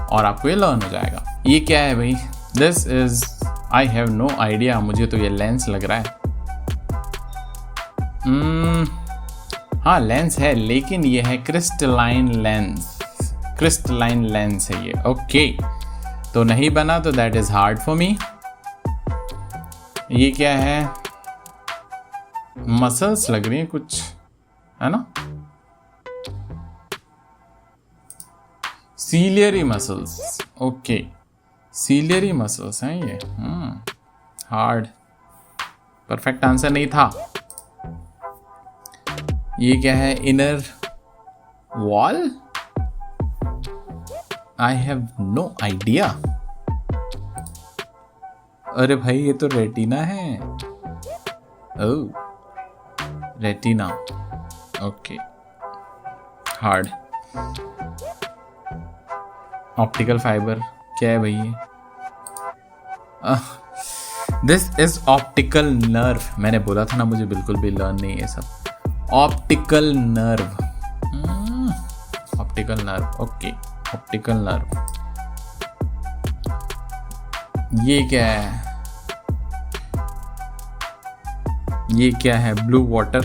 और आपको ये लर्न हो जाएगा। ये क्या है भाई? This is, I have no idea, मुझे तो ये लेंस लग रहा है। हाँ लेंस है, लेकिन ये है क्रिस्टलाइन लेंस। क्रिस्टलाइन लेंस है ये। ओके तो नहीं बना, तो दैट इज हार्ड फॉर मी। ये क्या है? मसल्स लग रही हैं कुछ, है ना? Ciliary muscles. Okay ciliary muscles हैं ये। हार्ड, परफेक्ट आंसर नहीं था। ये क्या है? Inner wall? I have no idea. अरे भाई ये तो रेटिना है। Oh retina. Okay hard. Optical fibre क्या है भाई ये? This is optical nerve. मैंने बोला था ना मुझे बिल्कुल भी लर्न नहीं है सब। Optical nerve. Optical nerve. Okay optical nerve. ये क्या है? ये क्या है? Blue water?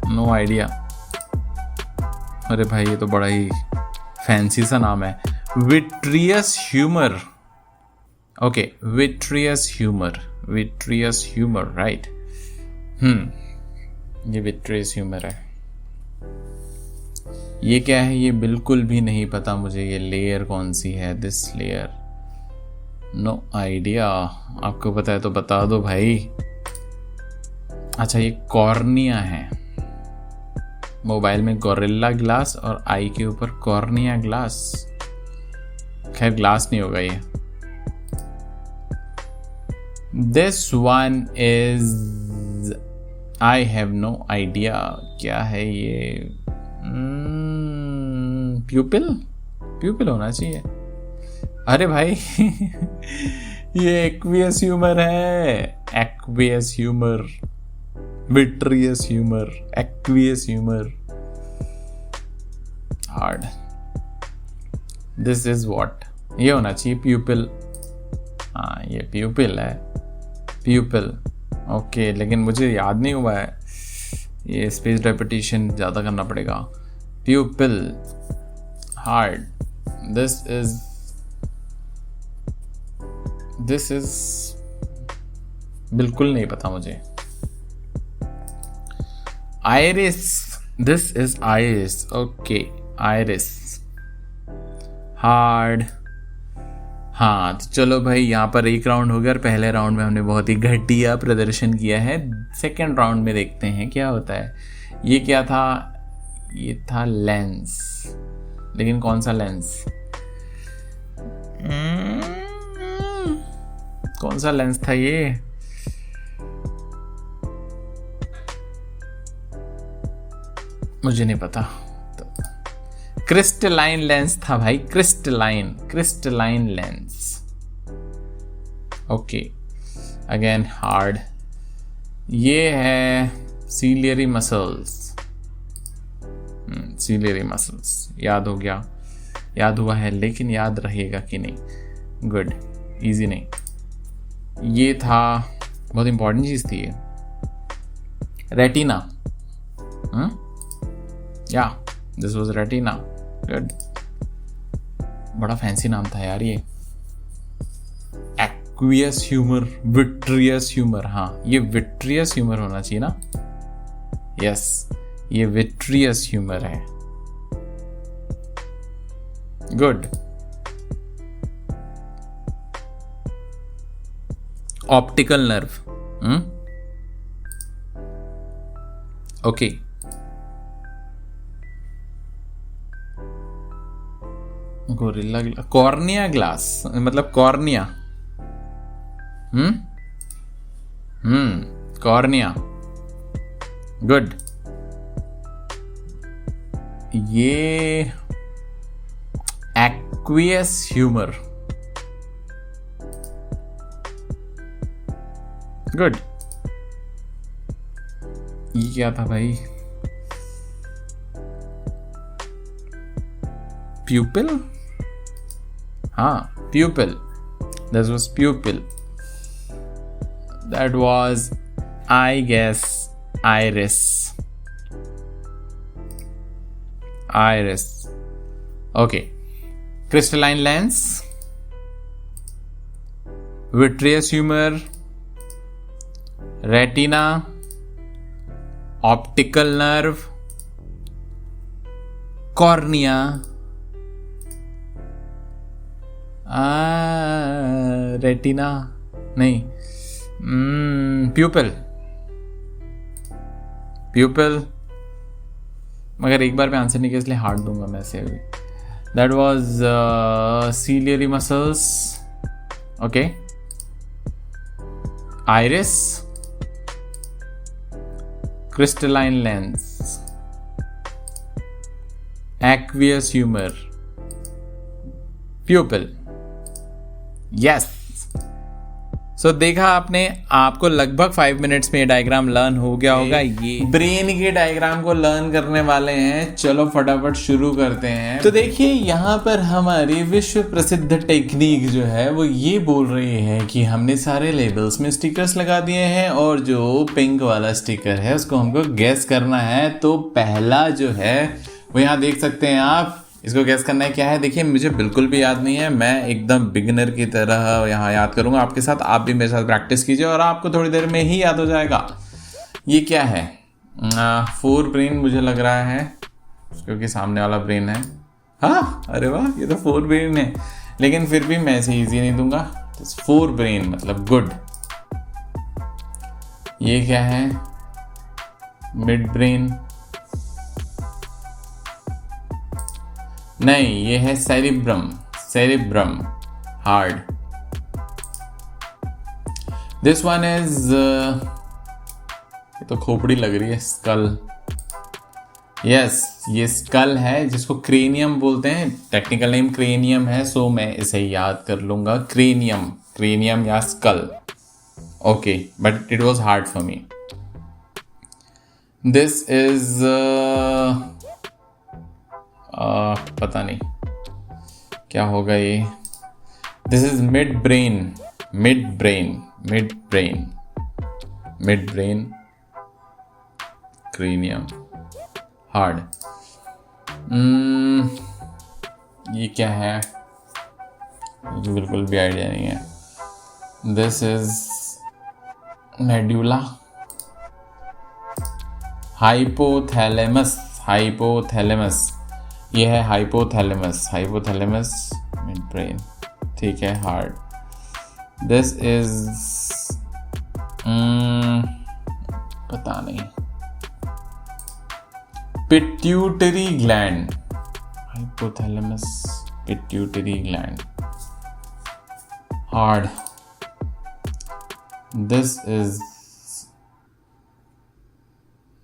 No idea. अरे भाई ये तो बड़ा ही फैंसी सा नाम है। Vitreous humour. Okay vitreous humour. Vitreous humour right. ये विट्रियस ह्यूमर है। ये क्या है? ये बिल्कुल भी नहीं पता मुझे। ये लेयर कौन सी है? This layer, no idea. आपको पता है तो बता दो भाई। अच्छा ये कॉर्निया है। मोबाइल में गोरिल्ला ग्लास और आई के ऊपर कॉर्निया ग्लास। खैर ग्लास नहीं होगा ये। This one is, I have no idea. क्या है ये? प्यूपिल? प्यूपिल होना चाहिए। अरे भाई ये एक्वियस ह्यूमर है। Aqueous humour, vitreous humour, aqueous humour. Hard. This is what? ये होना चाहिए प्यूपिल। हाँ ये प्यूपिल है। प्यूपिल। ओके लेकिन मुझे याद नहीं हुआ है, ये स्पेस रेपिटेशन ज़्यादा करना पड़ेगा। प्यूपिल। हार्ड। दिस इज बिल्कुल नहीं पता मुझे। Iris. This is iris. Okay iris. Hard. हाँ तो चलो भाई यहाँ पर एक राउंड हो गया और पहले राउंड में हमने बहुत ही घटिया प्रदर्शन किया है। सेकेंड राउंड में देखते हैं क्या होता है। ये क्या था? ये था लेंस, लेकिन कौन सा लेंस? कौन सा लेंस था ये? मुझे नहीं पता। क्रिस्टलाइन लेंस था भाई। Crystalline, crystalline lens. Okay again hard. ये है सीलियरी मसल्स। सीलियरी मसल्स याद हो गया, याद हुआ है, लेकिन याद रहेगा कि नहीं? गुड, इजी नहीं। ये था, बहुत इंपॉर्टेंट चीज थी ये, रेटिना। या दिस वाज रेटिना। गुड, बड़ा फैंसी नाम था यार ये। Aqueous humour, vitreous humour. हाँ ये विट्रियस ह्यूमर होना चाहिए ना। यस ये विट्रियस ह्यूमर है। Good. Optical nerve. Okay gorilla, cornea glass मतलब कॉर्निया। कॉर्निया। गुड। ये एक्वियस ह्यूमर। गुड। ये क्या था भाई? प्यूपिल। हाँ, pupil. This was pupil. That was, I guess, iris. Iris. Okay. Crystalline lens, vitreous humor, retina, optical nerve, cornea, retina नहीं, pupal. Pupal, मगर एक बार पे आंसर नहीं किया इसलिए हार्ड दूंगा मैं से अभी. That was ciliary muscles. Okay. Iris, crystalline lens, aqueous humour, pupil. Yes. So देखा आपने, आपको लगभग 5 मिनट्स में ये डायग्राम लर्न हो गया होगा. ये ब्रेन के डायग्राम को लर्न करने वाले हैं. चलो फटाफट शुरू करते हैं. तो देखिए यहाँ पर हमारी विश्व प्रसिद्ध टेक्निक जो है वो ये बोल रही है कि हमने सारे लेबल्स में स्टिकर्स लगा दिए हैं और जो पिंक वाला स्टिकर है उसको हमको गैस करना है. तो पहला जो है वो यहाँ देख सकते हैं आप. इसको गैस करना है क्या है. देखिए मुझे बिल्कुल भी याद नहीं है, मैं एकदम बिगिनर की तरह यहाँ याद करूँगा आपके साथ. आप भी मेरे साथ प्रैक्टिस कीजिए और आपको थोड़ी देर में ही याद हो जाएगा. ये क्या है. 4 ब्रेन मुझे लग रहा है क्योंकि सामने वाला ब्रेन है. हाँ, अरे वाह, ये तो 4 ब्रेन है, लेकिन फिर भी मैं इसे ईजी नहीं दूंगा. 4 ब्रेन मतलब गुड. ये क्या है. मिड ब्रेन नहीं, ये है cerebrum. Cerebrum hard. This one is, ये तो खोपड़ी लग रही है. स्कल. यस, ये स्कल है जिसको क्रेनियम बोलते हैं. टेक्निकल नेम क्रेनियम है, सो मैं इसे याद कर लूंगा. क्रेनियम, क्रेनियम या skull. Okay, but it was hard for me. This is पता नहीं क्या होगा ये. This is mid brain. Mid brain, mid brain, mid brain, cranium, hard. ये क्या है, मुझे बिल्कुल भी आइडिया नहीं है. This is medulla. Hypothalamus. Hypothalamus, ये है हाइपोथैलेमस. Hypothalamus, mid brain. ठीक है, हार्ड. दिस इज पता नहीं. Pituitary gland. Hypothalamus, pituitary gland, hard. This is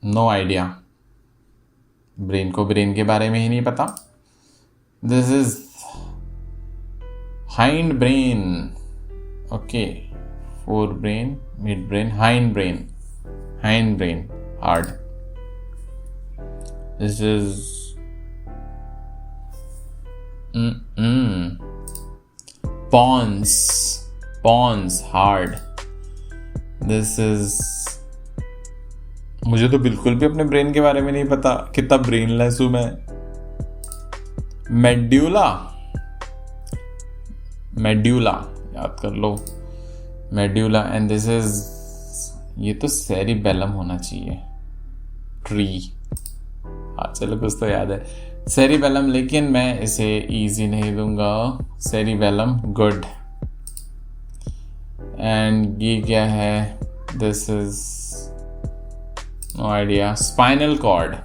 no idea. Brain को ब्रेन के बारे में ही नहीं पता. This is hind brain. Okay, 4 brain, mid brain, hind brain. Hind brain, hard. This is pons. Pons, hard. This is, मुझे तो बिल्कुल भी अपने ब्रेन के बारे में नहीं पता. कितना ब्रेनलेस हूं मैं. मेड्यूला. मेड्यूला याद कर लो. मेड्यूला. एंड दिस इज, ये तो सेरिबेलम होना चाहिए. ट्री. हाँ चलो, कुछ तो याद है. सेरिबेलम, लेकिन मैं इसे इजी नहीं दूंगा. Cerebellum, good. एंड ये क्या है. This is no idea. Spinal cord.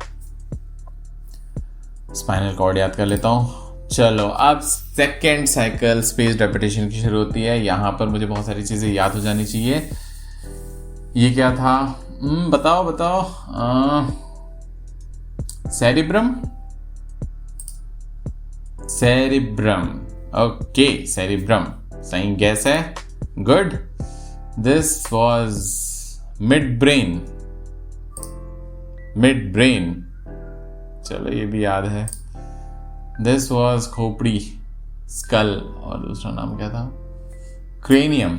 Spinal cord याद कर लेता हूँ. चलो, अब सेकेंड साइकिल स्पेस रेपिटेशन की शुरू होती है. यहाँ पर मुझे बहुत सारी चीज़ें याद हो जानी चाहिए. ये क्या था. बताओ बताओ. सेरिब्रम. सेरिब्रम. ओके, सेरिब्रम सही गैस है. Good. This was mid brain. Mid brain, चलो ये भी याद है. दिस वॉज खोपड़ी. स्कल, और दूसरा नाम क्या था? Cranium,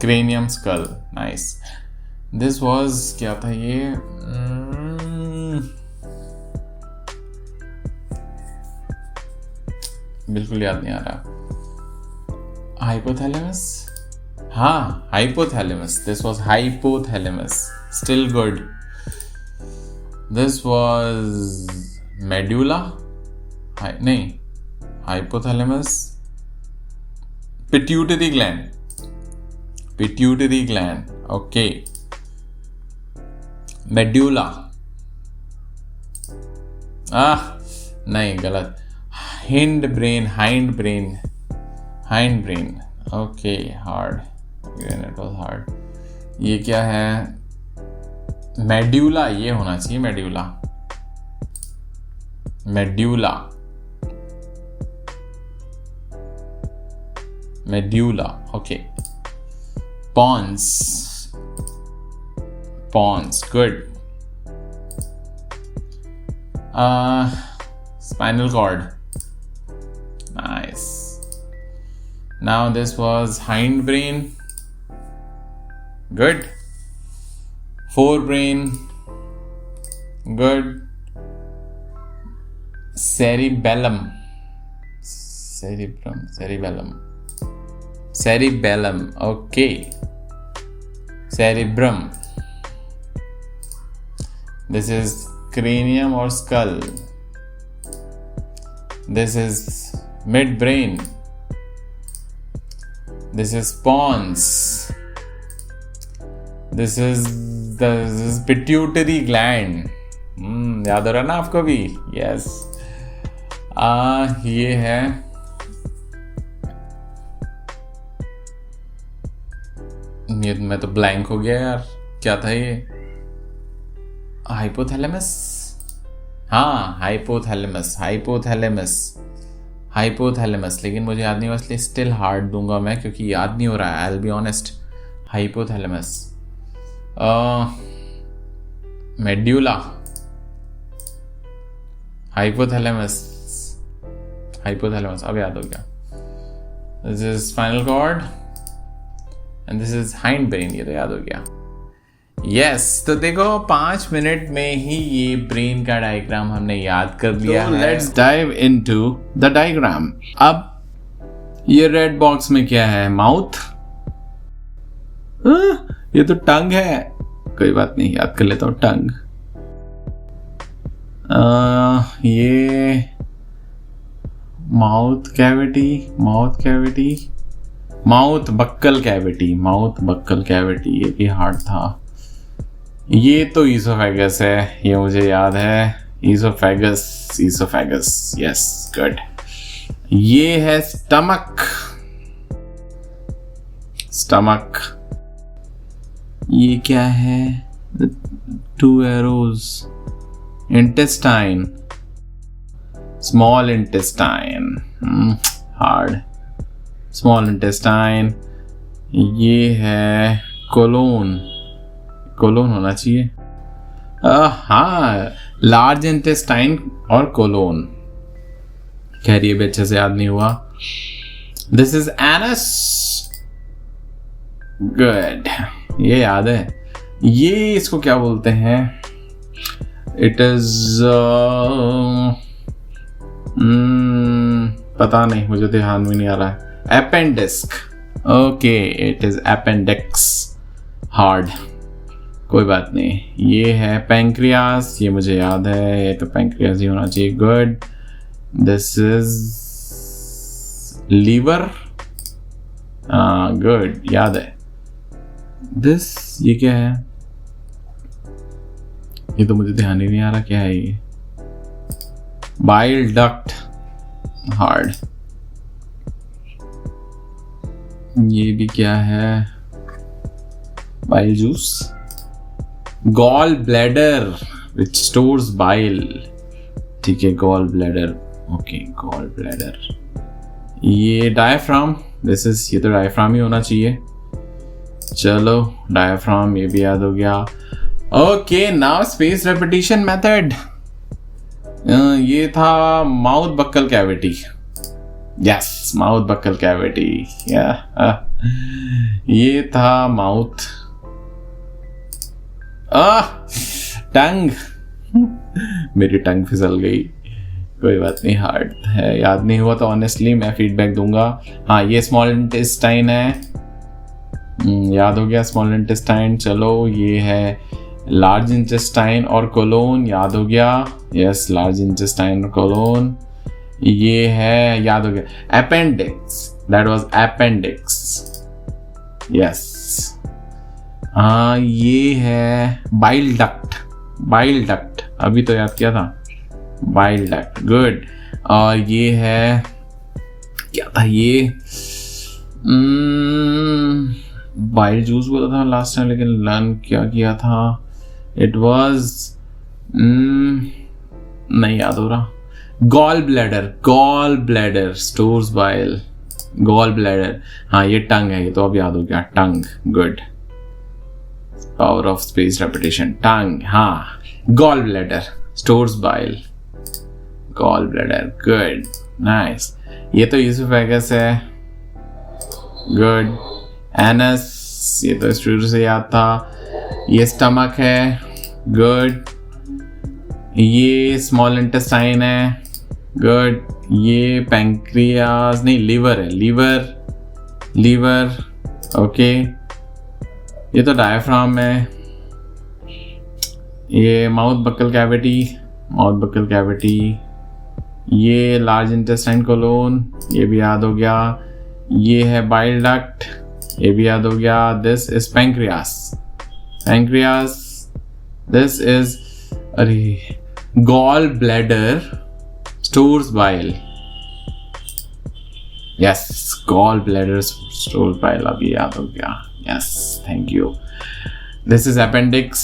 cranium skull, nice. This was, क्या था ये? बिल्कुल याद नहीं आ रहा। हाइपोथैलेमस, हाँ hypothalamus, this was hypothalamus, still good. This was medulla, नहीं, hypothalamus, pituitary gland, pituitary gland, okay. Medulla, नहीं गलत, hind brain, hind brain, hind brain, okay, hard, it was hard. ये क्या है? मेड्यूला, ये होना चाहिए medulla, medulla, medulla, okay. Pons, pons, good. spinal cord, nice. Now this was hindbrain, good. Forebrain, good. Cerebellum, cerebrum, cerebellum, cerebellum, okay. Cerebrum, this is cranium or skull. This is midbrain. This is pons. This is pituitary gland. याद हो रहा ना आपको भी? Yes. ये है मैं तो ब्लैंक हो गया यार, क्या था ये? हाइपोथैलेमस, हाँ हाइपोथैलेमस, हाइपोथैलेमस, हाइपोथैलेमस, लेकिन मुझे याद नहीं हुआ, इसलिए स्टिल हार्ड दूंगा मैं, क्योंकि याद नहीं हो रहा है, I will be honest. Hypothalamus, medulla, hypothalamus, hypothalamus, अब याद हो गया। This is spinal cord and this is hind brain, ये तो याद हो गया। यस, तो देखो 5 मिनट में ही ये ब्रेन का डायग्राम हमने याद कर लिया है। Let's dive into the diagram. अब ये रेड बॉक्स में क्या है? माउथ, ये तो टंग है, कोई बात नहीं, याद कर लेता हूँ, टंग। ये mouth cavity, mouth cavity, mouth buccal cavity, mouth buccal cavity, ये भी हार्ड था। ये तो ईसोफेगस है, ये मुझे याद है, ईसोफेगस, ईसोफेगस, यस, गुड। ये है स्टमक, स्टमक। ये क्या है? 2 arrows, intestine, small intestine, hard, small intestine. ये है कोलोन, कोलोन होना चाहिए, हाँ, लार्ज इंटेस्टाइन और कोलोन। खैर ये भी अच्छे से याद नहीं हुआ। दिस इज एनस, गुड, ये याद है। ये इसको क्या बोलते हैं? इट इज पता नहीं, मुझे ध्यान में नहीं आ रहा है। Appendix, okay, it is appendix, hard, कोई बात नहीं। ये है पैंक्रियास, ये मुझे याद है, ये तो पैंक्रियास ही होना चाहिए, good. This is liver, good, याद है। दिस, ये क्या है? ये तो मुझे ध्यान ही नहीं आ रहा, क्या है ये? Bile duct, hard. ये भी क्या है? Bile juice, gall bladder which stores bile, ठीक है, gall bladder, okay, gall bladder. ये डायफ्राम, दिस इज, ये तो डायफ्राम ही होना चाहिए, चलो डायफ्राम, ये भी याद हो गया। Okay, now space repetition method. ये था mouth buccal cavity. Yes, mouth buccal cavity. ये था माउथ। टंग। मेरी टंग फिसल गई, कोई बात नहीं, हार्ड है, याद नहीं हुआ तो ऑनेस्टली मैं फीडबैक दूंगा। हाँ, ये स्मॉल इंटेस्टाइन है, याद हो गया स्मॉल इंटेस्टाइन। चलो, ये है लार्ज इंटेस्टाइन और कोलोन, याद हो गया। यस, लार्ज इंटेस्टाइन और कोलोन। ये है, याद हो गया, appendix. That was appendix. Yes. हाँ, ये है बाइल डक्ट। बाइल डक्ट अभी तो याद किया था, बाइल डक्ट। गुड। और ये है, क्या था ये, बाइल जूस बोला था लास्ट टाइम, लेकिन लर्न क्या किया था, इट वाज नहीं याद हो रहा। Gall bladder. Gall bladder stores bile. Gall bladder. हाँ, ये टंग है, ये तो अब याद हो गया, tongue. Good, power of space repetition. Tongue, हाँ, gall bladder stores bile. Gall bladder, good, nice. ये तो यूसोफेगस है। गुड। एनस, ये तो शुरू से याद था। ये स्टमक है। गुड। ये स्मॉल इंटेस्टाइन है। गुड। ये पैंक्रियाज नहीं, लीवर है, लीवर। Liver, okay. ये तो डायफ्राम है। ये mouth buccal cavity. Mouth buccal cavity. ये लार्ज इंटेस्टाइन कोलोन, ये भी याद हो गया। ये है बाइल डक्ट, ये भी याद हो गया। This is pancreas. Pancreas. This is, अरे, gall bladder stores bile. Yes, gall bladder stores bile, अभी याद हो गया। Yes, thank you. This is appendix.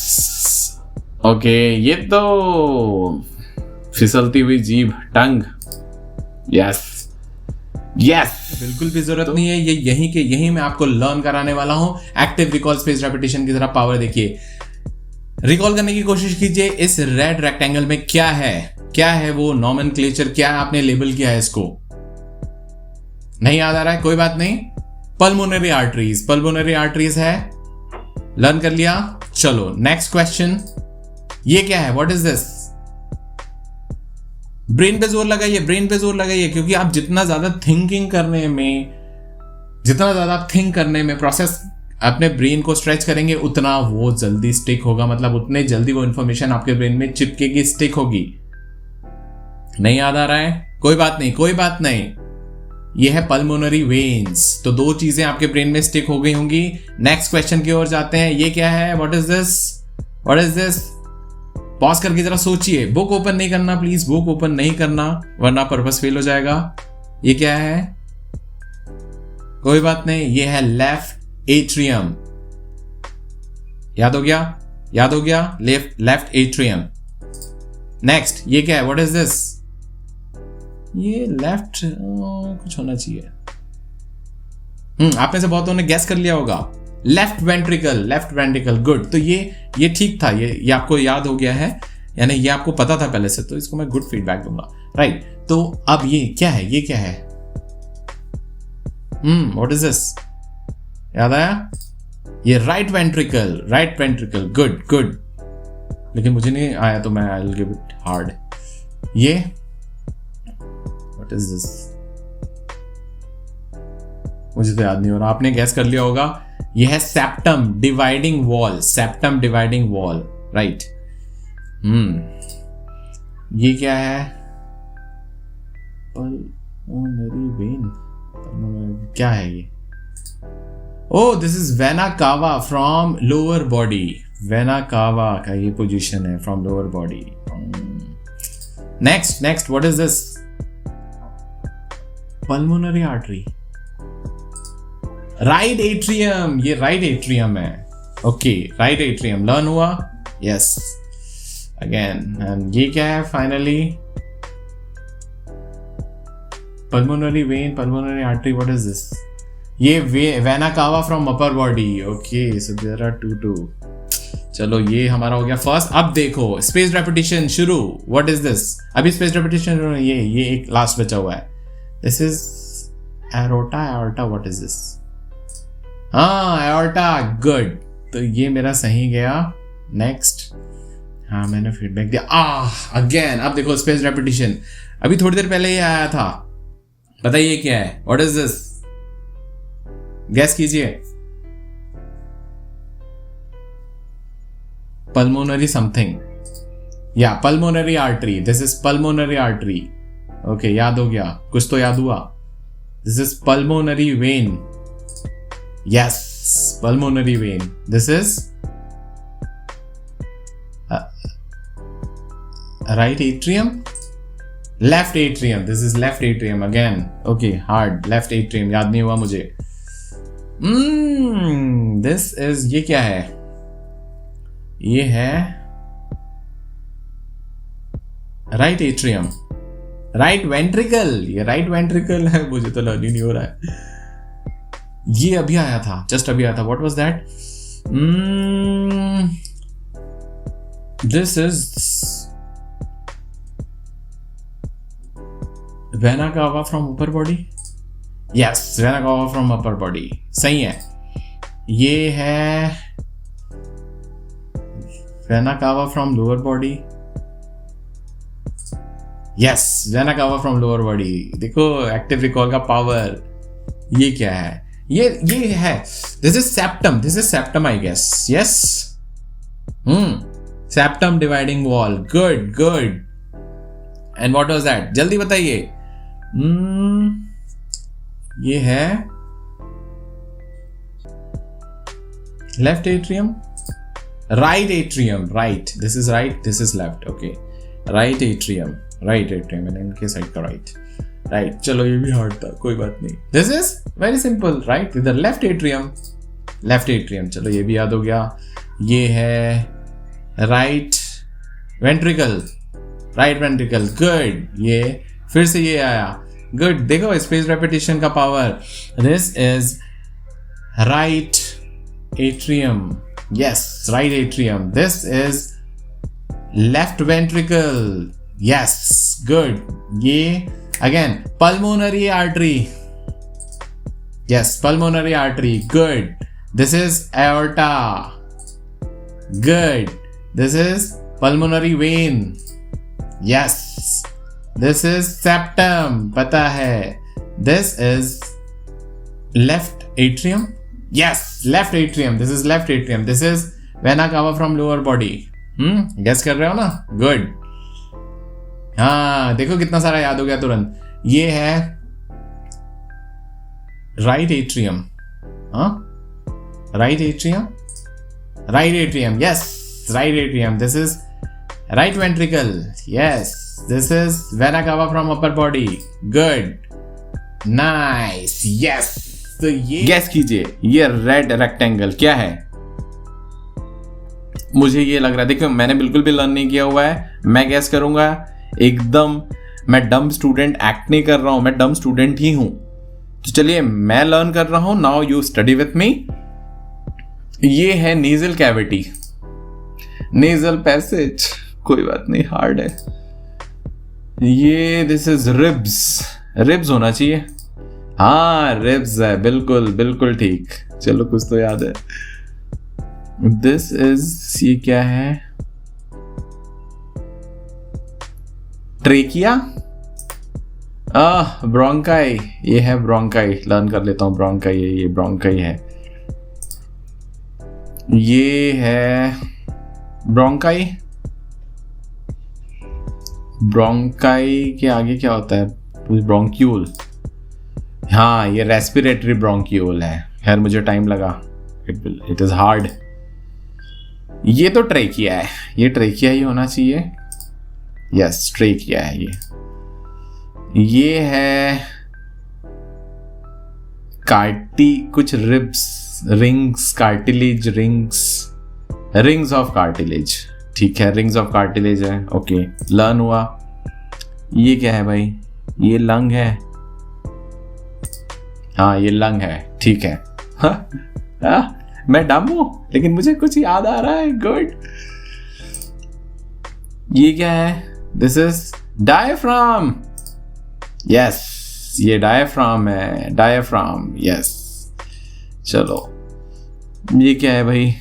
Okay, ये तो फिसलती हुई जीभ, टंग। Yes, yes. बिल्कुल भी जरूरत नहीं है, ये यहीं के यहीं मैं आपको लर्न कराने वाला हूं। एक्टिव रिकॉल स्पेस रेपिटेशन की तरह पावर देखिए। रिकॉल करने की कोशिश कीजिए, इस रेड रेक्टेंगल में क्या है, क्या है वो नॉमेनक्लेचर, क्या है, आपने लेबल किया है इसको, नहीं याद आ रहा है, कोई बात नहीं। पल्मोनरी आर्टरीज, पल्मोनरी आर्टरीज है, लर्न कर लिया। चलो नेक्स्ट क्वेश्चन, ये क्या है, व्हाट इज दिस। ब्रेन पे जोर लगाइए, ब्रेन पे जोर लगाइए, क्योंकि आप जितना ज्यादा थिंकिंग करने में, जितना ज्यादा आप थिंक करने में, प्रोसेस अपने ब्रेन को स्ट्रेच करेंगे, उतना वो जल्दी स्टिक होगा, मतलब उतने जल्दी वो इंफॉर्मेशन आपके ब्रेन में चिपकेगी, स्टिक होगी। नहीं याद आ रहा है, कोई बात नहीं, कोई बात नहीं। ये है पल्मोनरी वेन्स, तो दो चीजें आपके ब्रेन में स्टिक हो गई होंगी। नेक्स्ट क्वेश्चन की ओर जाते हैं, ये क्या है, what is this, what is this. Pause करके जरा सोचिए, बुक ओपन नहीं करना प्लीज, बुक ओपन नहीं करना वरना पर्पस फेल हो जाएगा। ये क्या है, कोई बात नहीं, ये है लेफ्ट एट्रियम, याद हो गया, याद हो गया, लेफ्ट एट्रियम। नेक्स्ट, ये क्या है, व्हाट इज दिस, ये लेफ्ट कुछ होना चाहिए। आप में से बहुतों ने गैस कर लिया होगा, left ventricle, left ventricle. Good, तो ये ठीक था, ये आपको याद हो गया है, यानी ये आपको पता था पहले से, तो इसको मैं गुड फीडबैक दूंगा। राइट, तो अब ये क्या है, ये क्या है, व्हाट इज दिस, याद आया, ये right ventricle, right ventricle. Good good, लेकिन मुझे नहीं आया तो मैं I will give it hard. ये व्हाट इज दिस, मुझे तो याद नहीं हो रहा, आपने गैस कर लिया होगा। ये है septum dividing wall, septum dividing wall, right. ये क्या है, पल्मोनरी वेन, क्या है ये, oh this is vena cava from lower body, vena cava का ये पोजीशन है from lower body. Next next, what is this, pulmonary artery, right atrium, ये राइट एट्रियम है। ओके, राइट एट्रियम लर्न हुआ, yes again. And ये क्या है finally, pulmonary vein, pulmonary artery, what is this, ये vena cava from upper body. Okay, so there are two. चलो ये हमारा हो गया फर्स्ट। अब देखो स्पेस रेपिटेशन शुरू। What is this? अभी स्पेस रेपिटेशन ये एक लास्ट बचा हुआ है। This is aorta. Aorta what is this? हाँ एरोटा, गुड। तो ये मेरा सही गया। नेक्स्ट। हाँ मैंने फीडबैक दिया। अगेन। अब देखो स्पेस रेपिटेशन, अभी थोड़ी देर पहले ये आया था। बताइए क्या है? What is this? गैस कीजिए। पल्मोनरी समथिंग, या pulmonary artery. This is pulmonary artery. Okay, याद हो गया, कुछ तो याद हुआ। This is pulmonary vein. Yes, pulmonary vein. This is right atrium, left atrium. This is left atrium again. Okay, hard left atrium याद नहीं हुआ मुझे। दिस इज, ये क्या है? ये है राइट एट्रियम, राइट वेंट्रिकल। ये राइट वेंट्रिकल है, मुझे तो लर्न ही नहीं हो रहा है। ये अभी आया था, जस्ट अभी आया था। What was that? This is vena cava from upper body. Yes, vena cava from upper body, सही है। ये है vena cava from lower body. Yes, vena cava from lower body. देखो एक्टिव रिकॉल का पावर। ये क्या है? ये है, this is septum. This is septum I guess. Yes, septum dividing wall. Good good. And what was that? जल्दी बताइए। ये है left atrium, right atrium. Right, this is right, this is left. Okay, right atrium, right atrium and इनके side का right. Right, चलो ये भी hard था, कोई बात नहीं। This is very simple, right इधर लेफ्ट एट्रियम, लेफ्ट एट्रियम। चलो ये भी याद हो गया। ये है right ventricle, right ventricle. Good. ये फिर से ये आया। गुड। देखो स्पेस रेपिटेशन का power. This is right atrium. Yes, right atrium. This is left ventricle. Yes, good. ये again pulmonary artery. Yes, pulmonary artery. Good. This is aorta. Good. This is pulmonary vein. Yes, this is septum, पता है। This is left atrium. Yes, left atrium. This is left atrium. This is vena cava from lower body. Guess कर रहे हो ना? Good. हाँ, देखो कितना सारा याद हो गया तुरंत। ये है राइट एट्रियम। हाँ, right atrium, right atrium. Yes, right atrium. This is right ventricle. Yes, this is vena cava from upper body. Good, nice. Yes, तो ये गैस कीजिए, ये रेड रेक्टेंगल क्या है? मुझे ये लग रहा है, देखो मैंने बिल्कुल भी लर्न नहीं किया हुआ है। मैं गैस करूंगा एकदम। मैं डम स्टूडेंट एक्ट नहीं कर रहा हूं, मैं डम स्टूडेंट ही हूं। तो चलिए मैं लर्न कर रहा हूं। Now you study with me. ये है नेजल कैविटी, नेजल पैसेज। कोई बात नहीं, हार्ड है ये। दिस इज रिब्स, रिब्स होना चाहिए। हाँ, रिब्स है, बिल्कुल बिल्कुल ठीक। चलो कुछ तो याद है। दिस इज, ये क्या है? ट्रेकिया। ब्रोंकाई। ये है ब्रोंकाई। लर्न कर लेता हूं, ब्रोंकाई है ये, ब्रोंकाई है। ये है ब्रोंकाई। ब्रोंकाई के आगे क्या होता है? ब्रोंक्यूल। हाँ, ये रेस्पिरेटरी ब्रोंक्यूल है। खैर मुझे टाइम लगा, इट इज हार्ड। ये तो ट्रेकिया है, ये ट्रेकिया ही होना चाहिए। यस, ट्रेकिया है ये है कार्टी, कुछ ribs, rings, cartilage, rings of cartilage. ठीक है, रिंग्स ऑफ कार्टिलेज है। ओके, लर्न हुआ। ये क्या है भाई? ये लंग है। हाँ, ये लंग है, ठीक है। मैं डम हूं लेकिन मुझे कुछ याद आ रहा है। गुड। ये क्या है? This is diaphragm. यस, ये डायफ्राम है, डायफ्राम। यस, चलो ये क्या है भाई?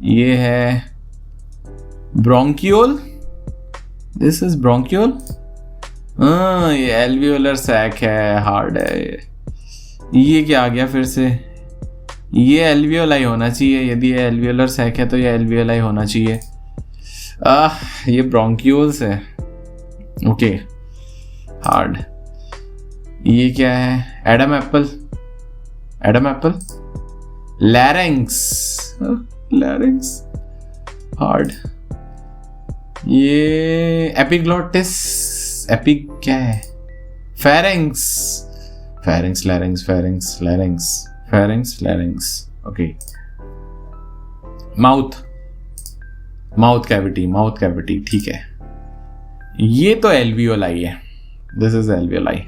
ये है ब्रोंकियोल। This is bronchiole. ये एल्वियोलर सैक है, हार्ड है। ये क्या आ गया फिर से? ये एल्वियोलाई होना चाहिए। यदि ये एल्वियोलर सैक है तो ये एल्वियोलाई होना चाहिए। ये ब्रोंकियोल्स है। Okay, hard. ये क्या है? Adam Apple. Adam Apple. Larynx. Larynx, hard. ये एपिग्लोटिस। एपिक क्या है? Pharynx. Pharynx, लैरिंग्स, pharynx, लैरिंग्स, pharynx, लैरिंग्स। Okay. Mouth. Mouth cavity, mouth cavity, ठीक है। ये तो एल्वियोलाई है। This is alveoli.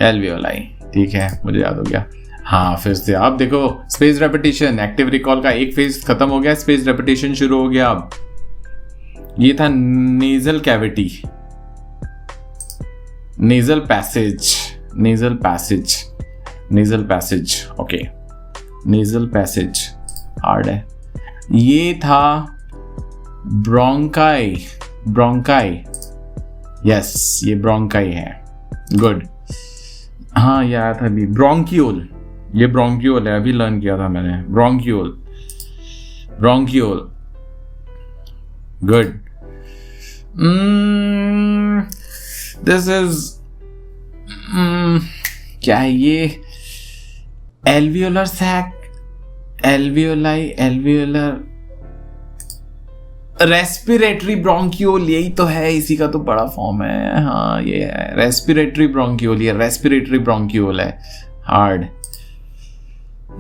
एल्वियोलाई, ठीक है, मुझे याद हो गया। हाँ, फिर से आप देखो, स्पेस रेपिटेशन। एक्टिव रिकॉल का एक फेज खत्म हो गया, स्पेस रेपिटेशन शुरू हो गया। अब ये था nasal cavity, nasal passage, nasal passage, nasal passage. Okay, nasal passage hard है। ये था ब्रोंकाई, ब्रोंकाई। यस, ये ब्रोंकाई है। गुड। हाँ, ये आया था अभी, ब्रोंकियोल। ये ब्रोंकियोल है, अभी लर्न किया था मैंने। Bronchiole, bronchiole. Good. This is क्या है ये? Alveolar sac, alveoli, alveolar respiratory bronchiole. यही तो है, इसी का तो बड़ा फॉर्म है। हाँ, ये है रेस्पिरेटरी ब्रोंकियोल। ये रेस्पिरेटरी ब्रोंकियोल है, हार्ड।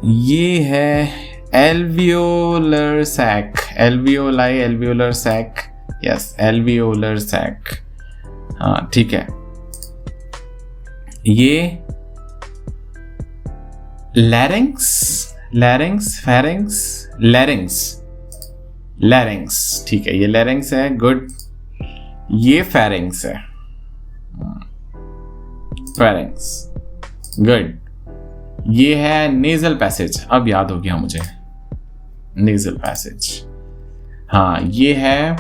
ये है alveolar sac, alveoli, alveolar sac. Yes, alveolar sac. हाँ, ठीक है। ये larynx, larynx, pharynx, larynx, larynx, ठीक है, ये लैरिंक्स है। गुड। ये फेरिंक्स है, फेरिंक्स। गुड। ये है नेजल पैसेज। अब याद हो गया मुझे, नेजल पैसेज। हाँ, ये है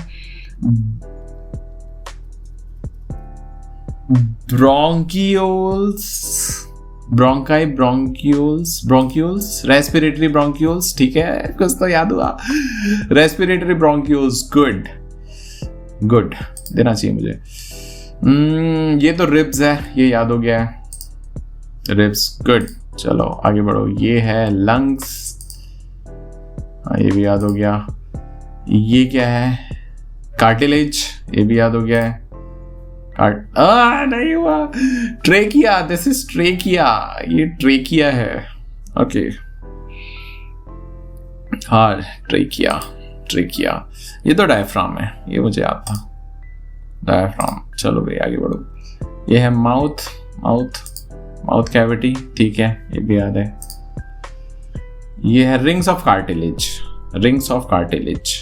bronchioles, bronchi, bronchioles, bronchioles, respiratory bronchioles. ठीक है, कुछ तो याद हुआ। Respiratory bronchioles. गुड, गुड, देना चाहिए मुझे। ये तो रिब्स है, ये याद हो गया है, रिब्स। गुड, चलो आगे बढ़ो। ये है लंग्स। हाँ, ये भी याद हो गया। ये क्या है? कार्टिलेज। ये भी याद हो गया है। नहीं हुआ। Trachea, this is trachea. ये ट्रेकिया है। ओके, हाँ, ट्रेकिया, ट्रेकिया। ये तो डायफ्राम है, ये मुझे याद था, डायफ्राम। चलो भाई आगे बढ़ो। ये है माउथ, माउथ, माउथ कैविटी। ठीक है, ये भी याद है। ये है rings of cartilage, rings of cartilage,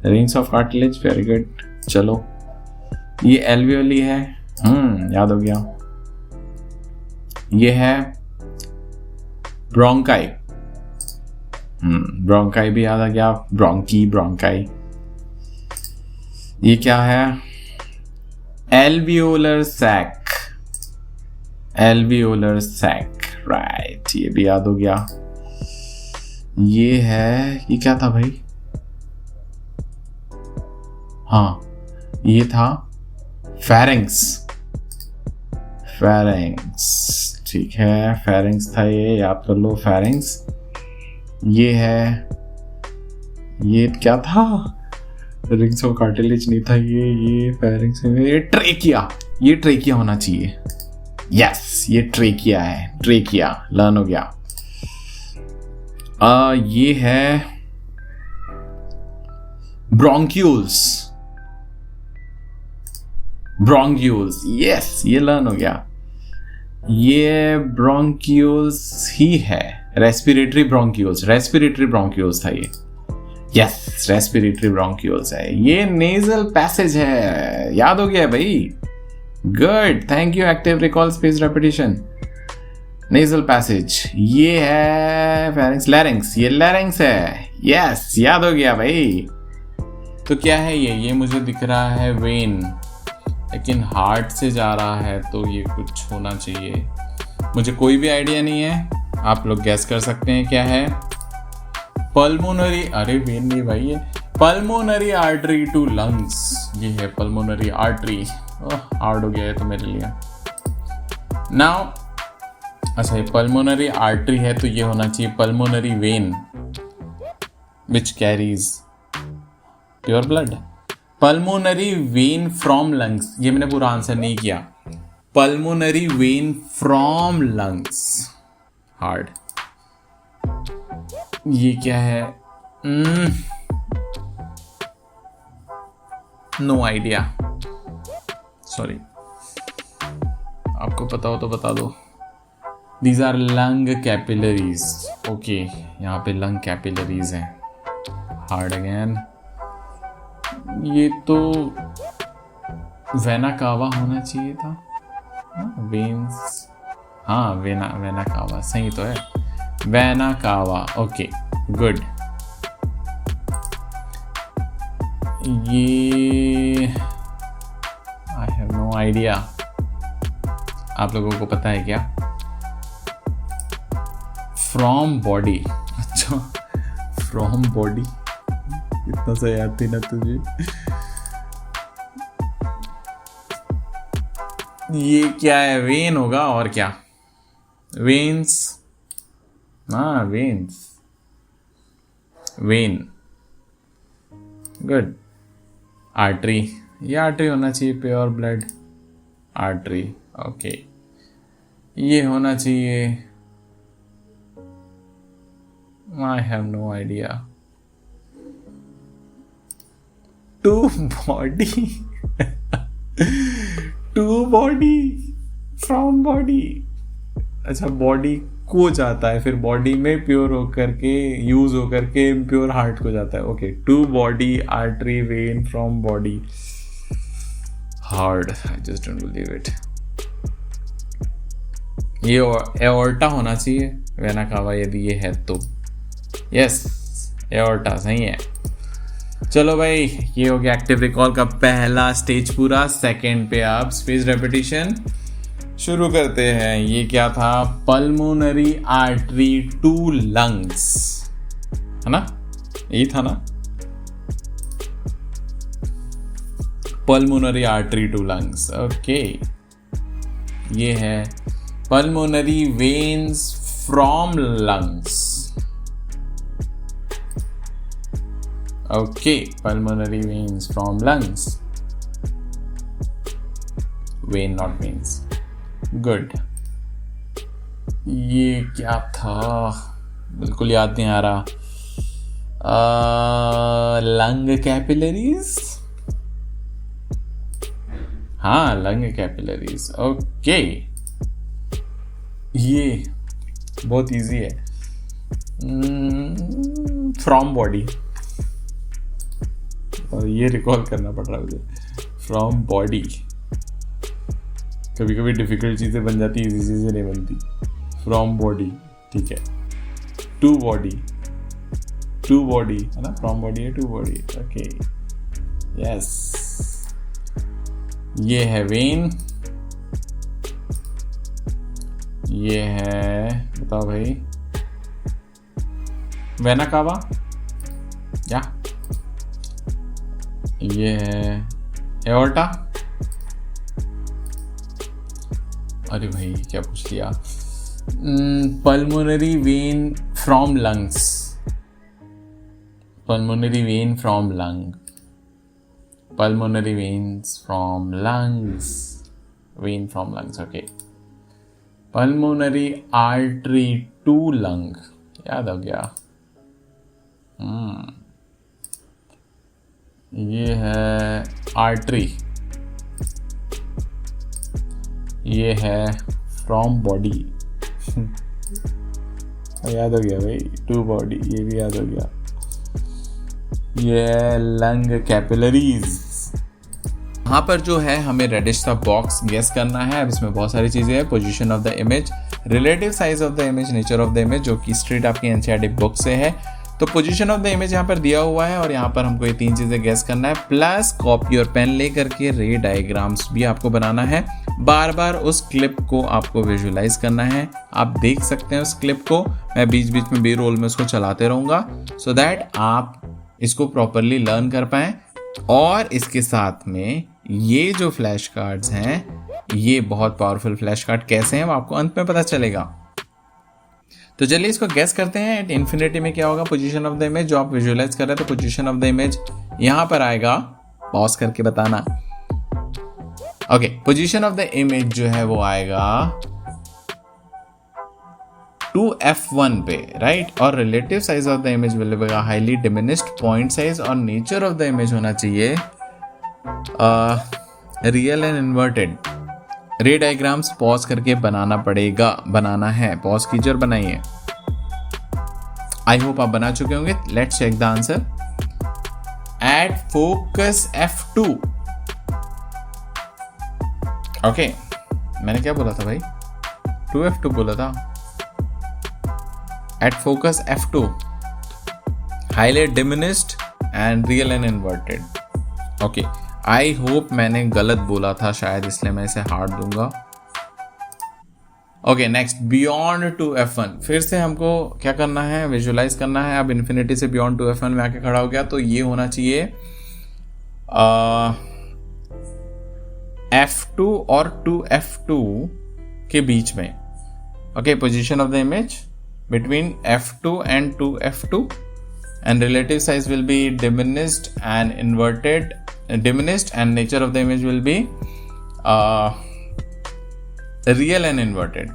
rings of cartilage. Very good. चलो, ये एल्वियोली है। याद हो गया। ये है ब्रोंकाई। ब्रोंकाई भी याद आ गया। Bronchi, bronchi. ये क्या है? Alveolar sac, alveolar sac. Right, ये भी याद हो गया। ये है, ये क्या था भाई? हाँ, ये था फेरिंग्स, फेरिंग्स। ठीक है, फेरिंग्स था ये, याद कर लो, फेरिंग्स। ये है, ये क्या था? रिंग्स ऑफ कार्टिलेज नहीं था ये फेरिंग्स। ये ट्रेकिया, ये ट्रेकिया होना चाहिए। यस, ये ट्रेकिया है, ट्रेकिया। लर्न हो गया। ये है ब्रोंक्यूल्स, ब्रोंक्यूल्स। यस, ये लर्न हो गया। ये ब्रोंक्यूल्स ही है। रेस्पिरेटरी ब्रोंक्यूल्स था ये। यस, रेस्पिरेटरी ब्रोंक्यूल्स है ये। नेजल पैसेज है, याद हो गया भाई। Good, thank you active recall space repetition. Nasal passage ये है फेरिंक्स, लैरिंक्स, ये लैरिंक्स है। यस, याद हो गया भाई। तो क्या है ये मुझे दिख रहा है वेन, लेकिन हार्ट से जा रहा है तो ये कुछ होना चाहिए। मुझे कोई भी आइडिया नहीं है, आप लोग गैस कर सकते हैं क्या है। पल्मोनरी, अरे वेन नहीं भाई, ये पल्मोनरी आर्टरी टू लंग्स, ये है पल्मोनरी आर्टरी। हार्ड हो गया है तो मेरे लिए। नाउ अच्छा, ये पल्मोनरी आर्टरी है तो ये होना चाहिए pulmonary vein which carries pure blood. Pulmonary vein from lungs, ये मैंने पूरा आंसर नहीं किया। Pulmonary vein from lungs, hard. ये क्या है? No idea, sorry. आपको पता हो तो बता दो। These are lung capillaries. Okay, यहाँ पे लंग कैपिलरीज हैं। Hard again. ये तो वेना कावा होना चाहिए था। वेन्स, हाँ वेना कावा सही तो है। वेना कावा, ओके गुड। ये आई हैव नो आइडिया। आप लोगों को पता है क्या? फ्रॉम बॉडी, अच्छा फ्रॉम बॉडी, इतना सा याद थी ना तुझे। ये क्या है? वेन होगा और क्या? वेन्स, हाँ वेन्स, वेन, गुड। आर्टरी, ये आर्टरी होना चाहिए, प्योर ब्लड आर्टरी, ओके। ये होना चाहिए, I have no idea. To body, to body, from body। अच्छा, बॉडी को जाता है, फिर बॉडी में प्योर होकर के यूज होकर के इम्प्योर हार्ट को जाता है। Okay, to body artery vein from body, hard. I just don't believe it. ये एओर्टा होना चाहिए, वेना कावा यदि ये है तो। यस, एओर्टा सही है। चलो भाई, ये हो गया एक्टिव रिकॉल का पहला स्टेज पूरा। सेकंड पे आप स्पेस रेपिटेशन शुरू करते हैं। ये क्या था? पल्मोनरी आर्टरी टू लंग्स, है ना? यही था ना? Pulmonary artery to lungs, okay. ये है pulmonary veins from lungs, okay, pulmonary veins from lungs, vein not veins, good। ये क्या था? बिल्कुल याद नहीं आ रहा। लंग कैपिलरीज, हाँ लंग कैपिलरीज, ओके। ये बहुत इजी है। फ्रॉम बॉडी, और ये रिकॉल करना पड़ रहा है मुझे। फ्रॉम बॉडी, कभी कभी डिफिकल्ट चीज़ें बन जाती, इजी चीज़ें नहीं बनती। फ्रॉम बॉडी, ठीक है। टू बॉडी, टू बॉडी है ना? फ्रॉम बॉडी है टू बॉडी, ओके यस। ये है वेन, ये है, बताओ भाई, वेना कावा, या ये है एओर्टा। अरे भाई क्या पूछ लिया? Pulmonary vein from lungs, pulmonary vein from lung, pulmonary veins from lungs, vein from lungs, okay. Pulmonary artery to lung, याद हो गया। ये है आर्टरी, ये है फ्रॉम बॉडी, याद हो गया भाई, टू बॉडी, ये भी याद हो गया। ये लंग कैपिलरीज। यहाँ पर जो है हमें रेडिश सा बॉक्स गेस करना है। अब इसमें बहुत सारी चीज़ें हैं। Position of the image, relative size of the image, nature of the image, जो कि स्ट्रेट आपकी एनसीईआरटी बुक से है। तो पोजीशन ऑफ द इमेज यहाँ पर दिया हुआ है और यहाँ पर हमको ये 3 चीज़ें गेस करना है, प्लस कॉपी और पेन लेकर के रे डायग्राम्स भी आपको बनाना है। बार बार उस क्लिप को आपको विजुलाइज करना है। आप देख सकते हैं उस क्लिप को, मैं बीच बीच में बी रोल में उसको चलाते रहूँगा सो दैट आप इसको प्रॉपरली लर्न कर पाएँ। और इसके साथ में ये जो फ्लैश कार्ड्स हैं, ये बहुत पावरफुल फ्लैश कार्ड कैसे हैं वो आपको अंत में पता चलेगा। तो चलिए इसको गैस करते हैं। एट इन्फिनिटी में क्या होगा, पोजीशन ऑफ द इमेज जो आप विजुअलाइज कर रहे हैं, तो पोजीशन ऑफ द इमेज यहां पर आएगा, पॉज करके बताना। Okay, position of the image जो है वो आएगा 2f1 पे, राइट। और relative size of the image will be highly diminished point size, और नेचर ऑफ द इमेज होना चाहिए रियल एंड इन्वर्टेड। रे डायग्राम्स पॉज करके बनाना पड़ेगा, बनाना है, पॉज कीजिए और बनाइए। आई होप आप बना चुके होंगे। Let's check the answer. At focus F2। Okay, मैंने क्या बोला था भाई, 2f2 बोला था। At focus F2, highly diminished and real and inverted. Okay, I hope मैंने गलत बोला था शायद, इसलिए मैं इसे हार्ड दूंगा। Okay, next, beyond 2f1। फिर से हमको क्या करना है, विजुलाइज करना है। अब इन्फिनिटी से बियॉन्ड 2f1 में आके खड़ा हो गया, तो ये होना चाहिए F2 और 2f2 के बीच में। Okay, position of the image between F2 and 2f2, and relative size will be diminished and inverted, diminished, and nature of the image will be real and inverted.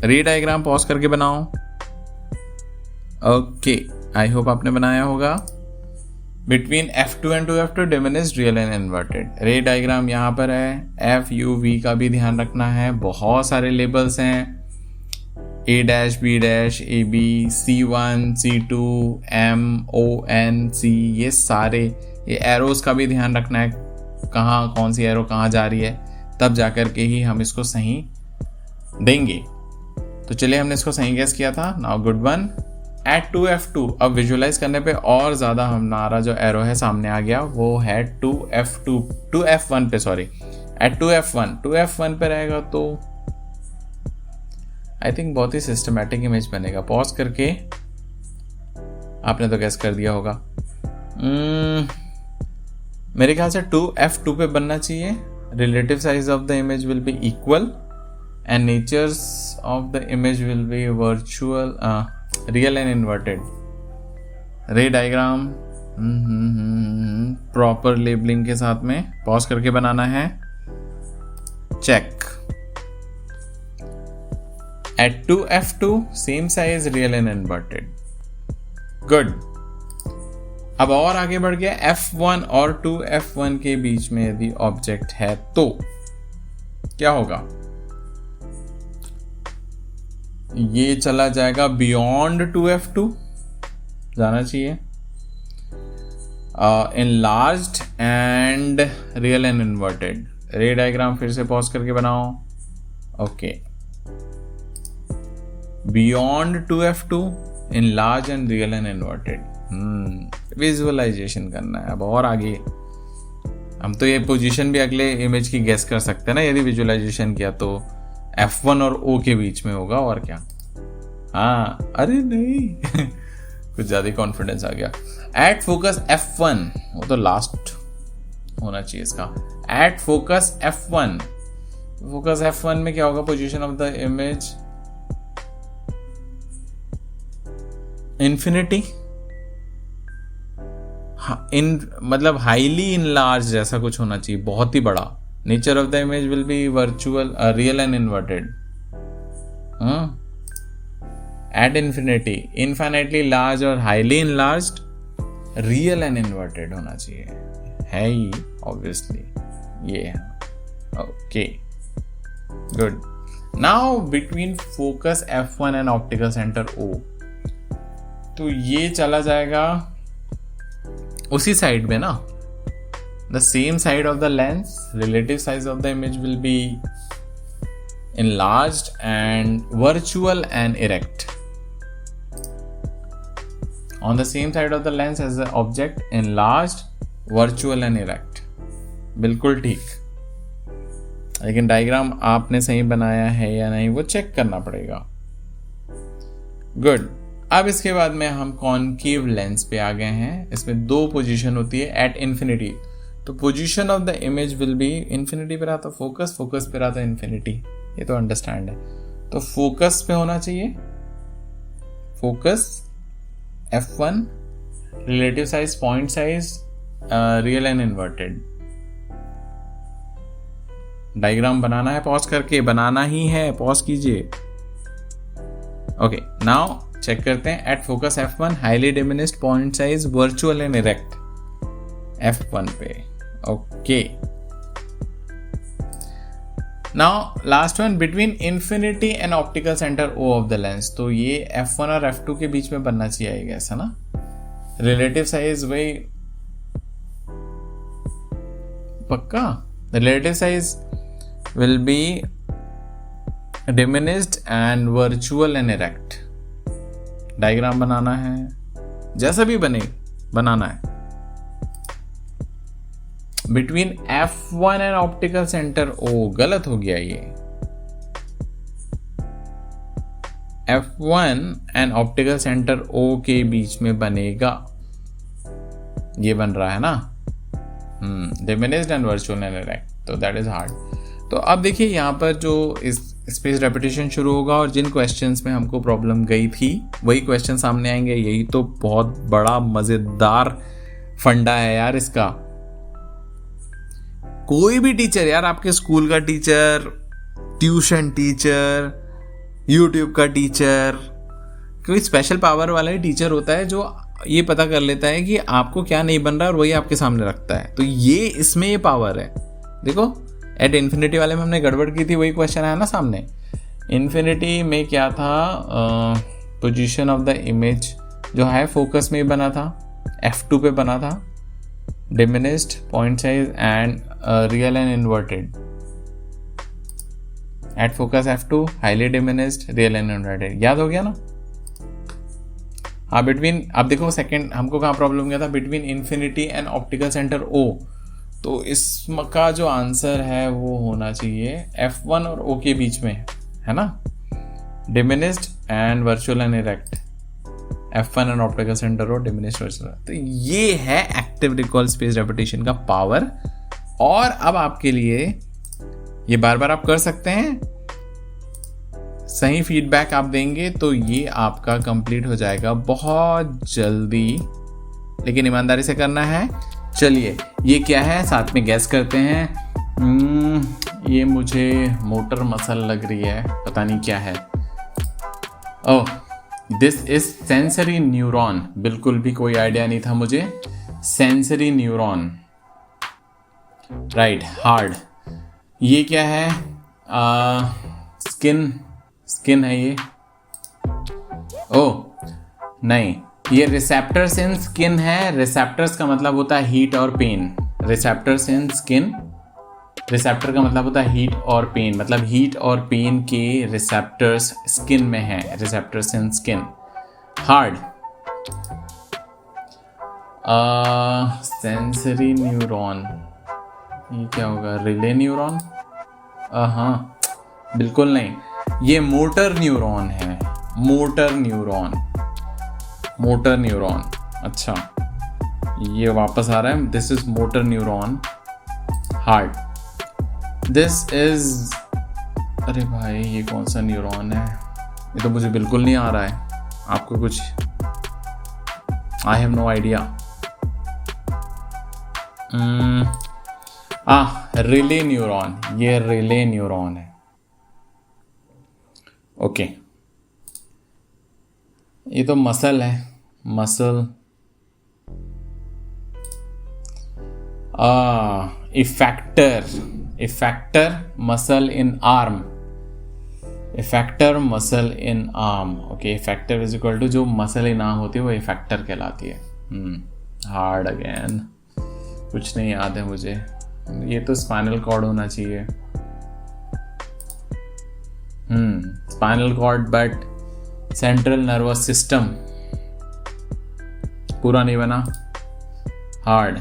Ray diagram pause करके बनाओ। Okay, I hope आपने बनाया होगा। Between F2 and 2f2, diminished, real and inverted। Ray diagram यहाँ पर है। F, U, V का भी ध्यान रखना है। बहुत सारे लेबल्स हैं, A dash, B dash, AB, C1, C2, M, O, N, C, ये सारे, ये एरोज का भी ध्यान रखना है, कहाँ कौन सी एरो कहाँ जा रही है, तब जाकर के ही हम इसको सही देंगे। तो चलिए, हमने इसको सही गैस किया था। Now good one. Eight 2f2, अब विजुअलाइज करने पे और ज़्यादा हमारा जो एरो है सामने आ गया, वो है 2f1 पे, सॉरी, एट 2f1 पे रहेगा तो आई थिंक बहुत ही सिस्टमैटिक इमेज बनेगा। पॉज करके, आपने तो गैस कर दिया होगा। मेरे ख्याल से 2f2 पे बनना चाहिए। Relative size of the image will be equal and natures of the image will be virtual, real and inverted. Ray diagram proper labelling के साथ में पॉज करके बनाना है। Check. At 2f2, same size, real and inverted. Good. अब और आगे बढ़ गया। F1 और 2f1 के बीच में यदि ऑब्जेक्ट है तो क्या होगा, ये चला जाएगा बियॉन्ड 2f2, जाना चाहिए। enlarged and real and inverted। Ray diagram फिर से पॉज करके बनाओ। Okay, beyond 2f2, in large and real and inverted. Visualisation करना है। अब और आगे हम तो ये पोजीशन भी अगले इमेज की गेस कर सकते हैं ना, यदि विजुअलाइजेशन किया तो F1 और O के बीच में होगा, और क्या। हाँ, अरे नहीं कुछ ज्यादा कॉन्फिडेंस आ गया। एट फोकस F1, वो तो लास्ट होना चाहिए इसका। At focus F1, focus F1 में क्या होगा, position of the image infinity, मतलब हाईली इनलार्ज जैसा कुछ होना चाहिए, बहुत ही बड़ा। Nature of the image will be virtual, real and inverted. At infinity, infinitely large और highly enlarged, real and inverted होना चाहिए, है ही ऑब्वियसली ये है। Okay, good. Now between focus F1 and optical centre O, तो ये चला जाएगा उसी साइड में ना, the same side of the lens, relative size of the image will B enlarged and virtual and erect on the same side of the lens as the object, enlarged, virtual and erect. बिल्कुल ठीक, लेकिन diagram आपने सही बनाया है या नहीं वो चेक करना पड़ेगा. गुड. अब इसके बाद में हम कॉनकेव लेंस पे आ गए हैं. इसमें दो पोजीशन होती है एट इन्फिनिटी. तो position of the image will B, infinity पे रहा था फोकस, फोकस पे रहा था इन्फिनिटी, ये तो अंडरस्टैंड है. तो फोकस पे होना चाहिए, focus f1, relative size, point size, real and inverted. Diagram बनाना है, पॉज करके बनाना ही है, पॉज कीजिए. ओके, नाउ चेक करते हैं. At focus f1, highly diminished, point size, virtual and erect. f1 पे. Okay, now last one, between infinity and optical centre O of the lens. तो ये f1 और f2 के बीच में बनना चाहिए ऐसा ना. रिलेटिव साइज वही पक्का, relative size will be diminished and virtual and erect. Diagram बनाना है, जैसा भी बने बनाना है. Between f1 and optical centre O, गलत हो गया ये. f1 and optical centre O के बीच में बनेगा, ये बन रहा है ना. Diminished and virtual and erect, तो दैट इज हार्ड. तो अब देखिए यहाँ पर जो इस स्पेस रेपिटेशन शुरू होगा और जिन क्वेश्चंस में हमको प्रॉब्लम गई थी वही क्वेश्चन सामने आएंगे. यही तो बहुत बड़ा मजेदार फंडा है यार इसका. कोई भी टीचर यार, आपके स्कूल का टीचर, ट्यूशन टीचर, यूट्यूब का टीचर, कोई स्पेशल पावर वाला ही टीचर होता है जो ये पता कर लेता है कि आपको क्या नहीं बन रहा और वही आपके सामने रखता है. तो ये इसमें ये पावर है. देखो एट इन्फिनिटी वाले में हमने गड़बड़ की थी, वही क्वेश्चन आया ना सामने. इन्फिनिटी में क्या था, पोजीशन ऑफ द इमेज जो है फोकस में ही बना था, f2 पे बना था, diminished, point size and real and inverted. Eight focus f2, highly diminished, real and inverted. याद हो गया ना. हाँ, बिटवीन, अब देखो सेकंड हमको कहाँ प्रॉब्लम गया था, between infinity and optical centre O. तो इसका जो आंसर है वो होना चाहिए f1 और O के बीच में, है ना. Diminished and virtual and erect, f1 and optical centre O, diminished, virtual. तो ये है एक्टिव रिकॉल स्पेस रेपिटेशन का पावर. और अब आपके लिए ये बार बार आप कर सकते हैं, सही फीडबैक आप देंगे तो ये आपका कंप्लीट हो जाएगा बहुत जल्दी, लेकिन ईमानदारी से करना है. चलिए ये क्या है साथ में गैस करते हैं. ये मुझे मोटर मसल लग रही है, पता नहीं क्या है. ओह, दिस इज सेंसरी न्यूरॉन. बिल्कुल भी कोई आइडिया नहीं था मुझे. Sensory neuron, right. हार्ड, ये क्या है, स्किन है ये. ओह नहीं, ये रिसेप्टर्स इन स्किन है. रिसेप्टर्स का मतलब होता है हीट और pen. Receptors in skin, receptor का मतलब होता है हीट और पेन, मतलब हीट और पेन के रिसेप्टर्स स्किन में है. Receptors in skin. Hard. Sensory neuron, ये क्या होगा, रिले न्यूरॉन. हाँ, बिल्कुल नहीं, ये मोटर न्यूरॉन है. Motor neuron, motor neuron. अच्छा, ये वापस आ रहा है. This is motor neuron. Heart. This is, अरे भाई ये कौन सा न्यूरॉन है, ये तो मुझे बिल्कुल नहीं आ रहा है. आपको कुछ, I have no idea. Relay neuron, ये रिले न्यूरॉन है. ओके, ये तो मसल है, muscle. Effector, effector muscle in arm. Effector muscle in arm, okay, effector is equal to जो मसल इन आर्म होती है वो इफेक्टर कहलाती है। हार्ड अगेन, कुछ नहीं याद है मुझे, ये तो स्पाइनल कॉर्ड होना चाहिए। Spinal cord but central nervous system पूरा नहीं बना। हार्ड,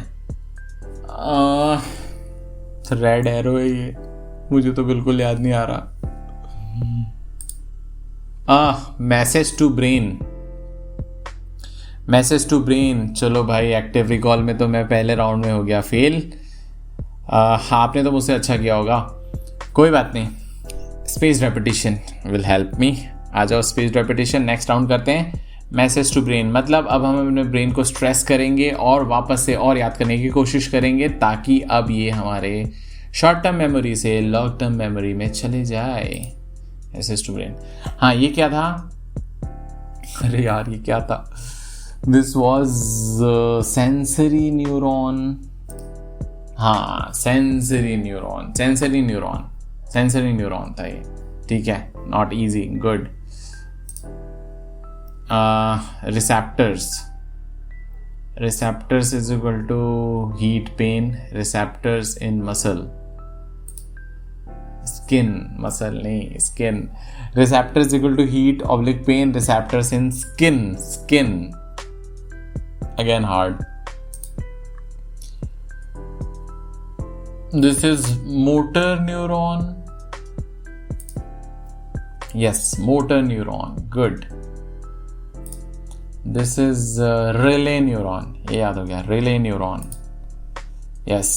रेड एरो है ये, मुझे तो बिल्कुल याद नहीं आ रहा। Message to brain, message to brain. चलो भाई, एक्टिव रिकॉल में तो मैं पहले राउंड में हो गया फेल। आपने तो मुझसे अच्छा किया होगा, कोई बात नहीं। Space repetition will help me. आ जाओ स्पेस रेपिटेशन, नेक्स्ट राउंड करते हैं। मैसेज टू ब्रेन मतलब अब हम अपने ब्रेन को स्ट्रेस करेंगे और वापस से और याद करने की कोशिश करेंगे ताकि अब ये हमारे शॉर्ट टर्म मेमोरी से लॉन्ग टर्म मेमोरी में चले जाए। मैसेज टू ब्रेन, हाँ ये क्या था? अरे यार ये क्या था? This was sensory neuron. हाँ sensory neuron, sensory neuron, sensory neuron था ये, ठीक है। Not easy, good. receptors, receptors is equal to heat, pain, receptors in muscle, skin, muscle नहीं, skin, receptors is equal to heat oblique pain, receptors in skin, skin, again hard. This is motor neuron, yes, motor neuron, good. This is relay neuron, ये याद हो गया, relay neuron, yes.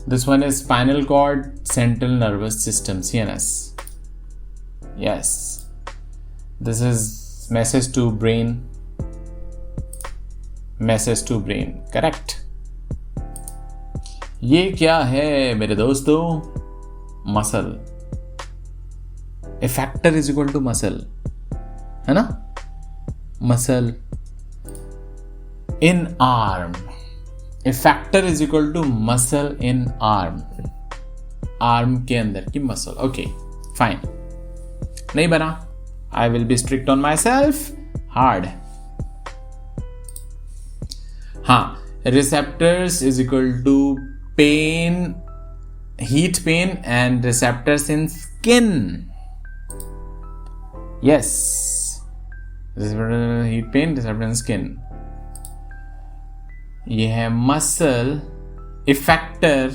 This one is spinal cord, central nervous system, CNS, yes. This is message to brain, message to brain, correct. ये क्या है मेरे दोस्तों? Muscle, effector is equal to muscle, है ना? Muscle in arm, effector is equal to muscle in arm, arm के अंदर की मसल, ओके फाइन। नहीं बना, I will be strict on myself, hard. हाँ, receptors is equal to pain, heat pain and receptors in skin, yes. Heat pain, receptor in skin, ये है muscle, effector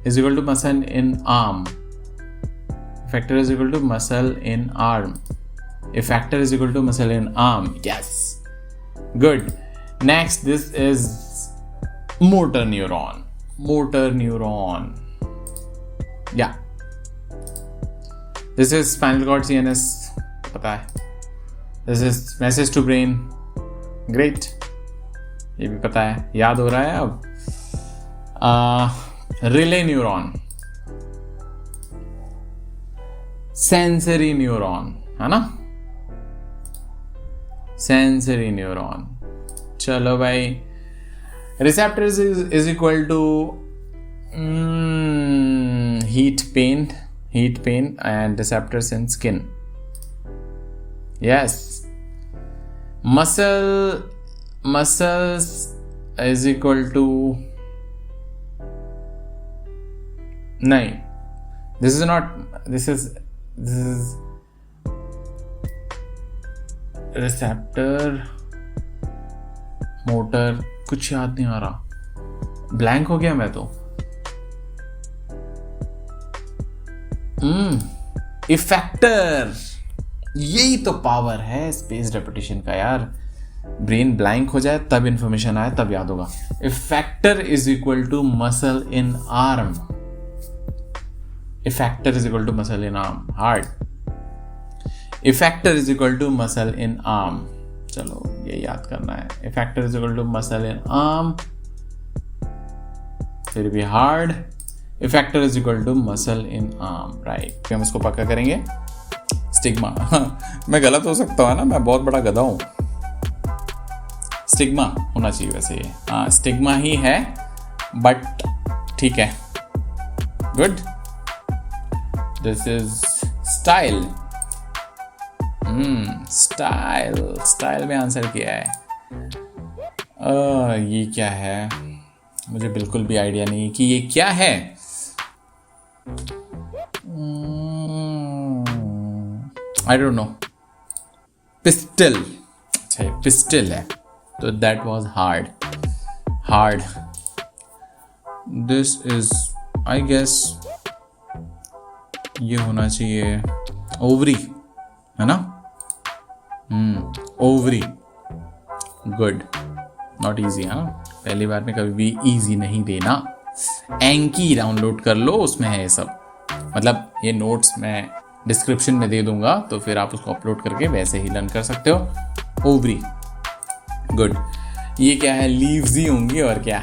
is equal to muscle in arm, effector is equal to muscle in arm, effector is equal to muscle in arm, yes, good. Next, this is motor neuron, motor neuron, या this is spinal cord, CNS, पता है। This is message to brain, great, ये भी पता है, याद हो रहा है अब। रिले न्यूरॉन, सेंसरी न्यूरॉन, है ना? सेंसरी न्यूरॉन, चलो भाई। Receptors is equal to heat pain and receptors in skin, yes. Muscles is equal to, नहीं, this is not, this is receptor, motor, कुछ याद नहीं आ रहा, ब्लैंक हो गया मैं तो। इफेक्टर, यही तो पावर है स्पेस रेपिटेशन का यार। ब्रेन ब्लैंक हो जाए तब इंफॉर्मेशन आए तब याद होगा। Effector is equal to muscle in arm, effector is equal to muscle in arm, hard. Effector is equal to muscle in arm, चलो ये याद करना है। Effector is equal to muscle in arm, फिर भी hard. Effector is equal to muscle in arm, right. फिर हम इसको पक्का करेंगे। स्टिग्मा, मैं गलत हो सकता हूँ ना, मैं बहुत बड़ा गधा हूँ। स्टिग्मा होना चाहिए वैसे ये, हाँ स्टिग्मा ही है, बट ठीक है, good. This is style, style में आंसर किया है। ये क्या है, मुझे बिल्कुल भी आइडिया नहीं कि ये क्या है। I don't know. पिस्टल, अच्छा ये पिस्टल है, तो that was hard. This is I guess ये होना चाहिए ओवरी, है ना? Ovary, good, not easy. हाँ, पहली बार में कभी भी इजी नहीं देना। एंकी डाउनलोड कर लो, उसमें है ये सब। मतलब ये नोट्स मैं डिस्क्रिप्शन में दे दूंगा, तो फिर आप उसको अपलोड करके वैसे ही लर्न कर सकते हो। Ovary, good. ये क्या है? लीव्स ही होंगी और क्या।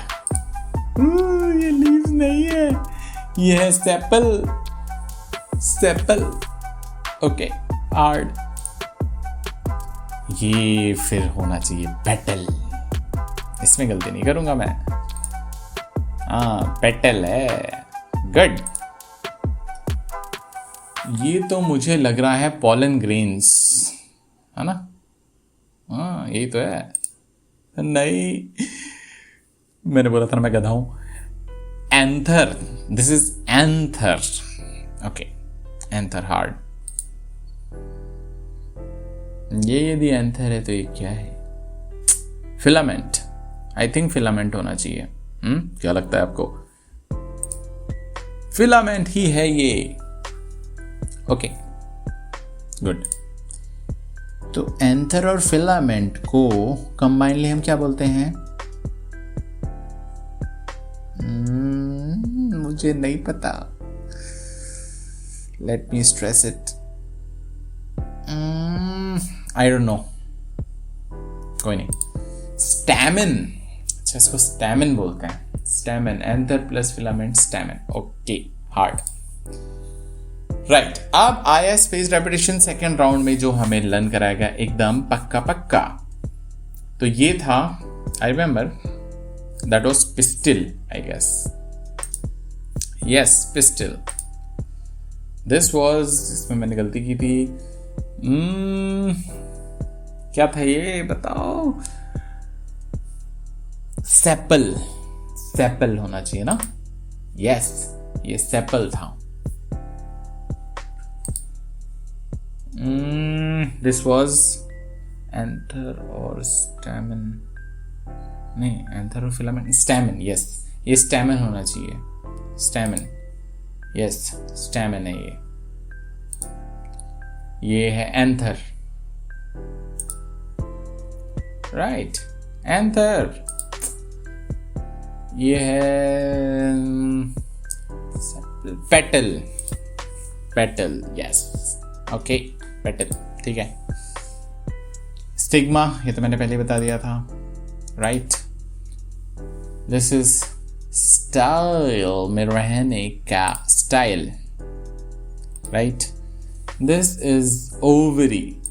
ये लीव्स नहीं है, ये है सेपल। Okay, hard. ये फिर होना चाहिए पेटल, इसमें गलती नहीं करूंगा मैं। हाँ, पेटल है, गुड। ये तो मुझे लग रहा है पॉलन ग्रेन्स, है ना? हाँ, यही तो है। नहीं, मैंने बोला था ना मैं गधा हूं। Anther, this is anther. Okay, anther, hard. ये यदि एंथर है तो ये क्या है? फिलामेंट, आई थिंक फिलामेंट होना चाहिए। क्या लगता है आपको? फिलामेंट ही है ये। Okay, good. तो एंथर और फिलामेंट को कंबाइनली हम क्या बोलते हैं? मुझे नहीं पता। Let me stress it. I don't know, कोई नहीं। स्टैमिन, अच्छा इसको स्टैमिन बोलते हैं। Stamen, anther plus filament, stamen. Okay, hard, right. अब आया स्पेस रेपिटेशन सेकेंड राउंड में, जो हमें लर्न कराएगा एकदम पक्का। तो ये था, I remember, that was pistil, I guess. Yes, pistil. This was, इसमें मैंने गलती की थी। क्या था ये, बताओ? सेपल होना चाहिए ना? यस, ये सेपल था। दिस वाज एंथर और स्टैमिन, नहीं, एंथर और फिलामेंट, स्टैमिन। यस, ये स्टैमिन होना चाहिए। स्टैमिन, यस, स्टैमिन है ये। ये है एंथर, राइट, एंथर। ये है पेटल, यस। ओके, पेटल, ठीक है। स्टिग्मा, ये तो मैंने पहले बता दिया था, राइट। दिस इज स्टाइल में रहने का style, right. This is ovary,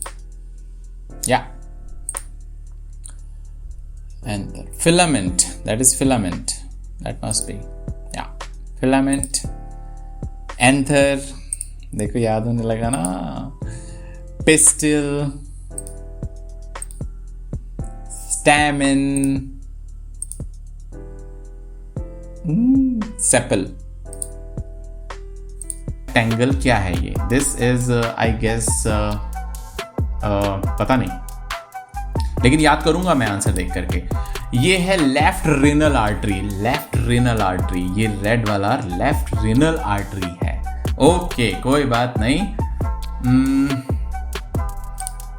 या। And the filament, that is filament, that must be, yeah, filament. Anther, देखो याद होने लगा ना। Pistil, stamen, sepal. Tangle क्या है ये? This is I guess पता नहीं, लेकिन याद करूंगा मैं आंसर देख करके। ये है लेफ्ट रेनल आर्टरी, ये रेड वाला लेफ्ट रेनल आर्टरी है। ओके, कोई बात नहीं।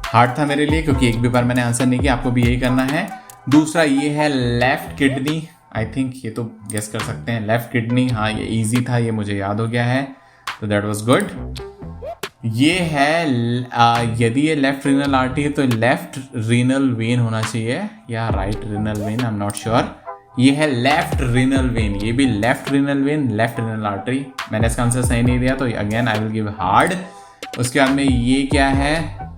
हार्ड था मेरे लिए, क्योंकि एक भी बार मैंने आंसर नहीं किया। आपको भी यही करना है। दूसरा ये है लेफ्ट किडनी, आई थिंक ये तो गेस कर सकते हैं। लेफ्ट किडनी, हाँ ये इजी था, ये मुझे याद हो गया है, तो दैट वाज गुड। ये है यदि ये लेफ्ट रीनल आर्टरी है तो लेफ्ट रीनल वेन होना चाहिए, या right renal vein, I am not sure. ये है लेफ्ट रीनल वेन, ये भी left renal vein, left renal artery. मैंने इसका आंसर सही नहीं दिया, तो again I will give hard. उसके बाद में ये क्या है?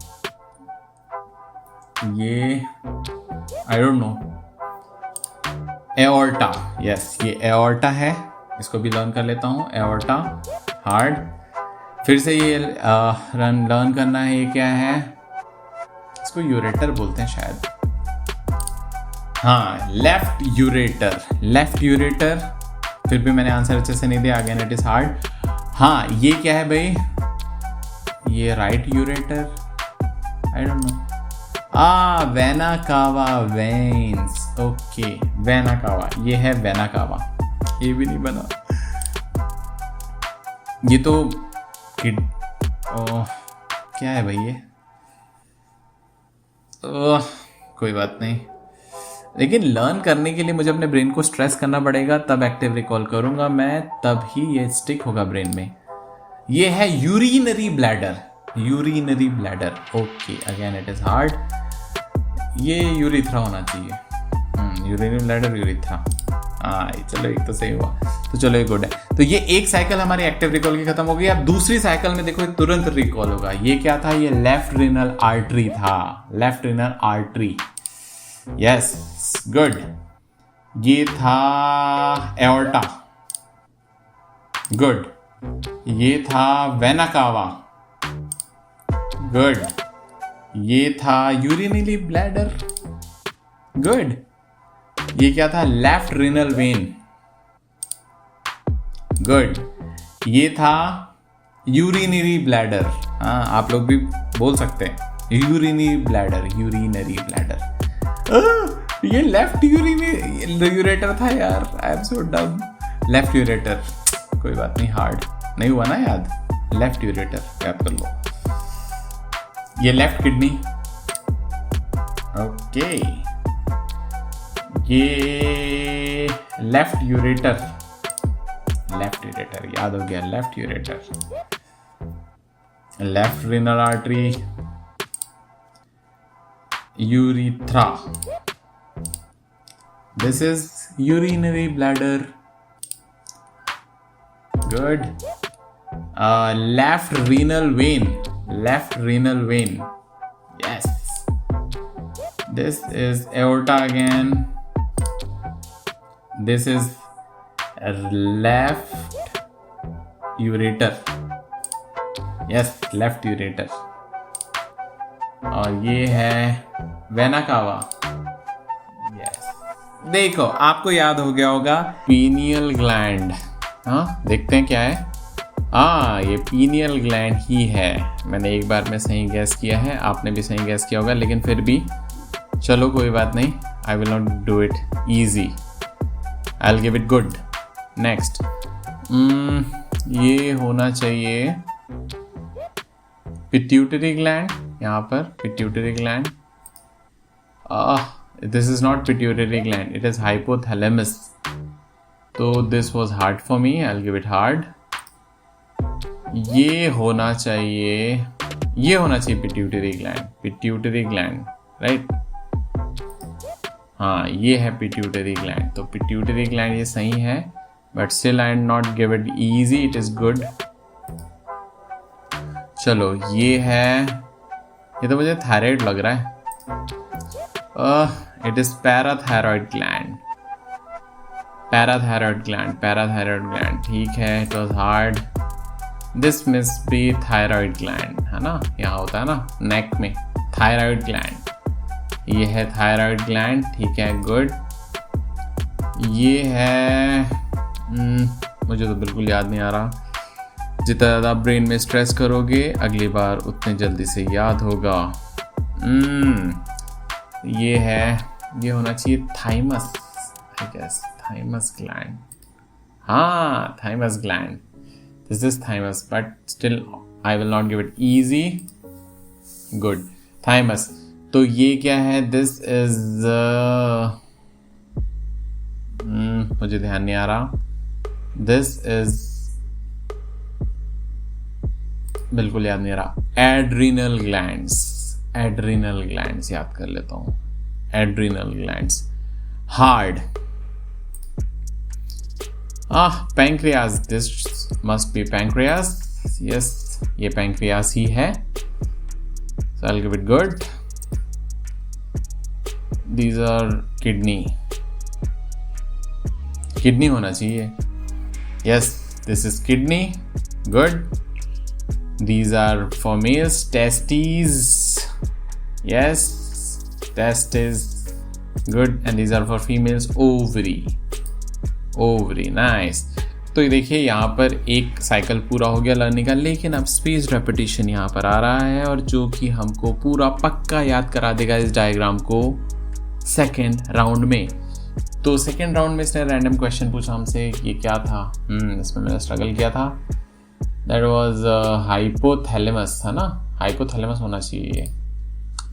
ये I don't know. Aorta, yes, ये एओर्टा है। इसको भी लर्न कर लेता हूँ। Aorta, hard. फिर से ये लर्न करना है। ये क्या है, इसको यूरेटर बोलते हैं शायद। हाँ, लेफ्ट यूरेटर, लेफ्ट यूरेटर। फिर भी मैंने आंसर अच्छे से नहीं दिया, अगेन इट इज हार्ड। हाँ, ये क्या है भाई, ये right ureter, I don't know. Vena cava veins, okay vena cava, ये है वेना कावा। ये भी नहीं बना, ये तो क्या है भाई ये, कोई बात नहीं। लेकिन लर्न करने के लिए मुझे अपने ब्रेन को स्ट्रेस करना पड़ेगा, तब एक्टिव रिकॉल करूंगा मैं, तब ही ये स्टिक होगा ब्रेन में। ये है urinary bladder, urinary bladder, okay again it is hard. ये यूरिथ्रा होना चाहिए, यूरिनरी ब्लैडर यूरिथ्रा। हाँ चलो, एक तो सही हुआ, तो चलो ये गुड है। तो ये एक साइकिल हमारी एक्टिव रिकॉल की खत्म हो गई। अब दूसरी साइकिल में देखो तुरंत रिकॉल होगा। ये क्या था, ये लेफ्ट रीनल आर्टरी था, left renal artery, yes good. ये था एओर्टा, गुड। ये था वेना कावा, गुड। ये था यूरिनरी ब्लैडर, गुड। ये क्या था, लेफ्ट रीनल वेन, गुड। ये था यूरिनरी ब्लैडर, हाँ आप लोग भी बोल सकते हैं यूरिनरी ब्लैडर, यूरिनरी ब्लैडर। ये लेफ्ट यूरेटर था यार, आई एम सो डम। लेफ्ट यूरेटर, कोई बात नहीं, हार्ड नहीं हुआ ना याद, लेफ्ट यूरेटर याद कर लो। ये लेफ्ट किडनी, ओके। ये लेफ्ट यूरेटर, लेफ्ट यूरेटर याद हो गया, left ureter. Left renal artery, urethra, this is urinary bladder, good. Left renal vein, left renal vein, yes. This is aorta again, this is left ureter, yes left ureter। और ये है vena कावा, yes. देखो आपको याद हो गया होगा पीनियल ग्लैंड, हाँ देखते हैं क्या है। हाँ ये पीनियल ग्लैंड ही है, मैंने एक बार में सही गैस किया है, आपने भी सही गैस किया होगा, लेकिन फिर भी चलो कोई बात नहीं, आई will not do it easy, I will give it good. Next ये होना चाहिए पिट्यूटरी ग्लैंड, यहाँ पर pituitary gland. This is not pituitary gland, it is hypothalamus. So this was hard for me, I'll give it hard. ये होना चाहिए pituitary gland, pituitary gland, right? हाँ ये है pituitary gland, तो pituitary gland ये सही है, but still I will not give it easy, it is good. चलो ये है, ये तो मुझे थायराइड लग रहा है। It is parathyroid gland, parathyroid gland, parathyroid gland, ठीक है, it was hard. This must be thyroid gland, है ना, यहाँ होता है ना neck में thyroid gland, ये है thyroid gland, ठीक है good. ये है मुझे तो बिल्कुल याद नहीं आ रहा, जितना ज़्यादा ब्रेन में स्ट्रेस करोगे अगली बार उतने जल्दी से याद होगा। ये है, ये होना चाहिए thymus, I guess thymus gland, हाँ thymus gland, this is thymus, but still I will not give it easy, good thymus. तो ये क्या है, दिस इज मुझे ध्यान नहीं आ रहा, दिस इज बिल्कुल याद नहीं आ रहा, एड्रीनल ग्लैंड्स, एड्रीनल ग्लैंड्स याद कर लेता हूँ, adrenal glands, hard. Pancreas, this must be pancreas, yes ये पैंक्रियास ही है, so I'll give it good. These are kidney, kidney होना चाहिए, yes this is kidney, good. These are for males, testes. Yes, test is good. And these are for females, ovary. Ovary, nice. तो देखिए यहाँ पर एक cycle पूरा हो गया लर्निंग का, लेकिन अब स्पेस रेपिटेशन यहाँ पर आ रहा है, और जो कि हमको पूरा पक्का याद करा देगा इस डायग्राम को सेकेंड राउंड में। तो सेकेंड राउंड में इसने रैंडम क्वेश्चन पूछा हमसे, ये क्या था, इसमें मैंने स्ट्रगल किया था। दैट वाज हाइपोथैलेमस, है ना, हाइपोथैलेमस होना चाहिए।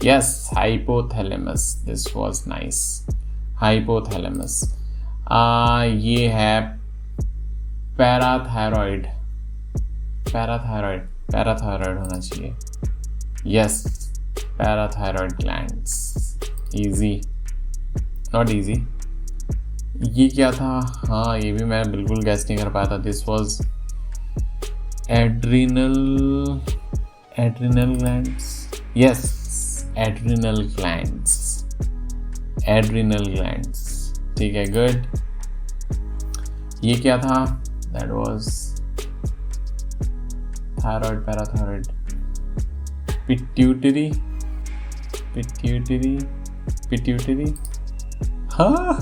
Yes, hypothalamus, this was nice, hypothalamus. ये है पैराथायरॉइड, पैराथायरॉइड होना चाहिए। Yes, parathyroid glands. Easy, not easy. ये क्या था, हाँ ये भी मैं बिल्कुल गैस नहीं कर पाया था। This was adrenal glands. Yes, adrenal glands, ठीक है, गुड। ये क्या था, that was thyroid, parathyroid, pituitary. हाँ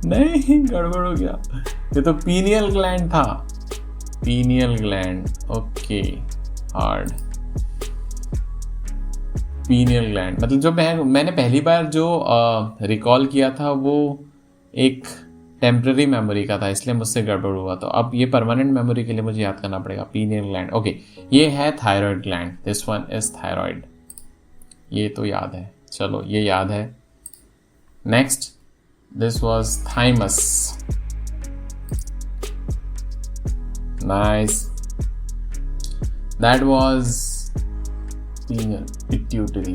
नहीं, गड़बड़ हो गया, ये तो पीनियल ग्लैंड था, pineal gland. Okay, hard, pineal gland. मतलब जो मैंने पहली बार जो रिकॉल किया था वो एक टेम्पररी मेमोरी का था, इसलिए मुझसे गड़बड़ हुआ। तो अब ये परमानेंट मेमोरी के लिए मुझे याद करना पड़ेगा। पीनियल ग्लैंड, ओके, ये है thyroid gland, this one is thyroid. ये तो याद है, चलो ये याद है। Next, this was thymus, nice. That was pituitary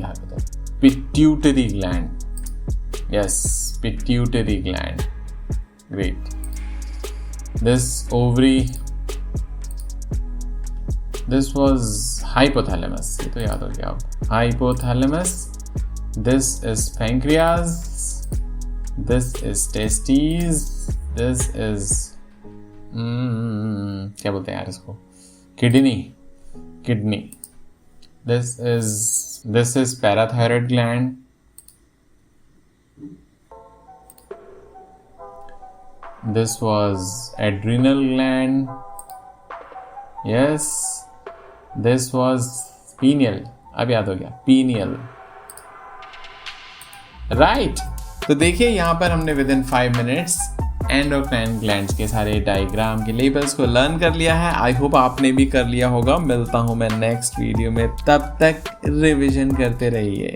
gland. Yes, pituitary gland, great. This ovary, this was hypothalamus, ये तो याद हो गया अब, hypothalamus. This is pancreas, this is testes, this is क्या बोलते हैं यार इसको, kidney. This is parathyroid gland. This was adrenal gland. Yes, this was pineal. अब याद हो गया, pineal. Right. तो देखिए यहाँ पर हमने within 5 minutes एंडोक्राइन ग्लैंड्स के सारे डायग्राम के लेबल्स को लर्न कर लिया है। आई होप आपने भी कर लिया होगा। मिलता हूँ मैं नेक्स्ट वीडियो में, तब तक रिवीजन करते रहिए।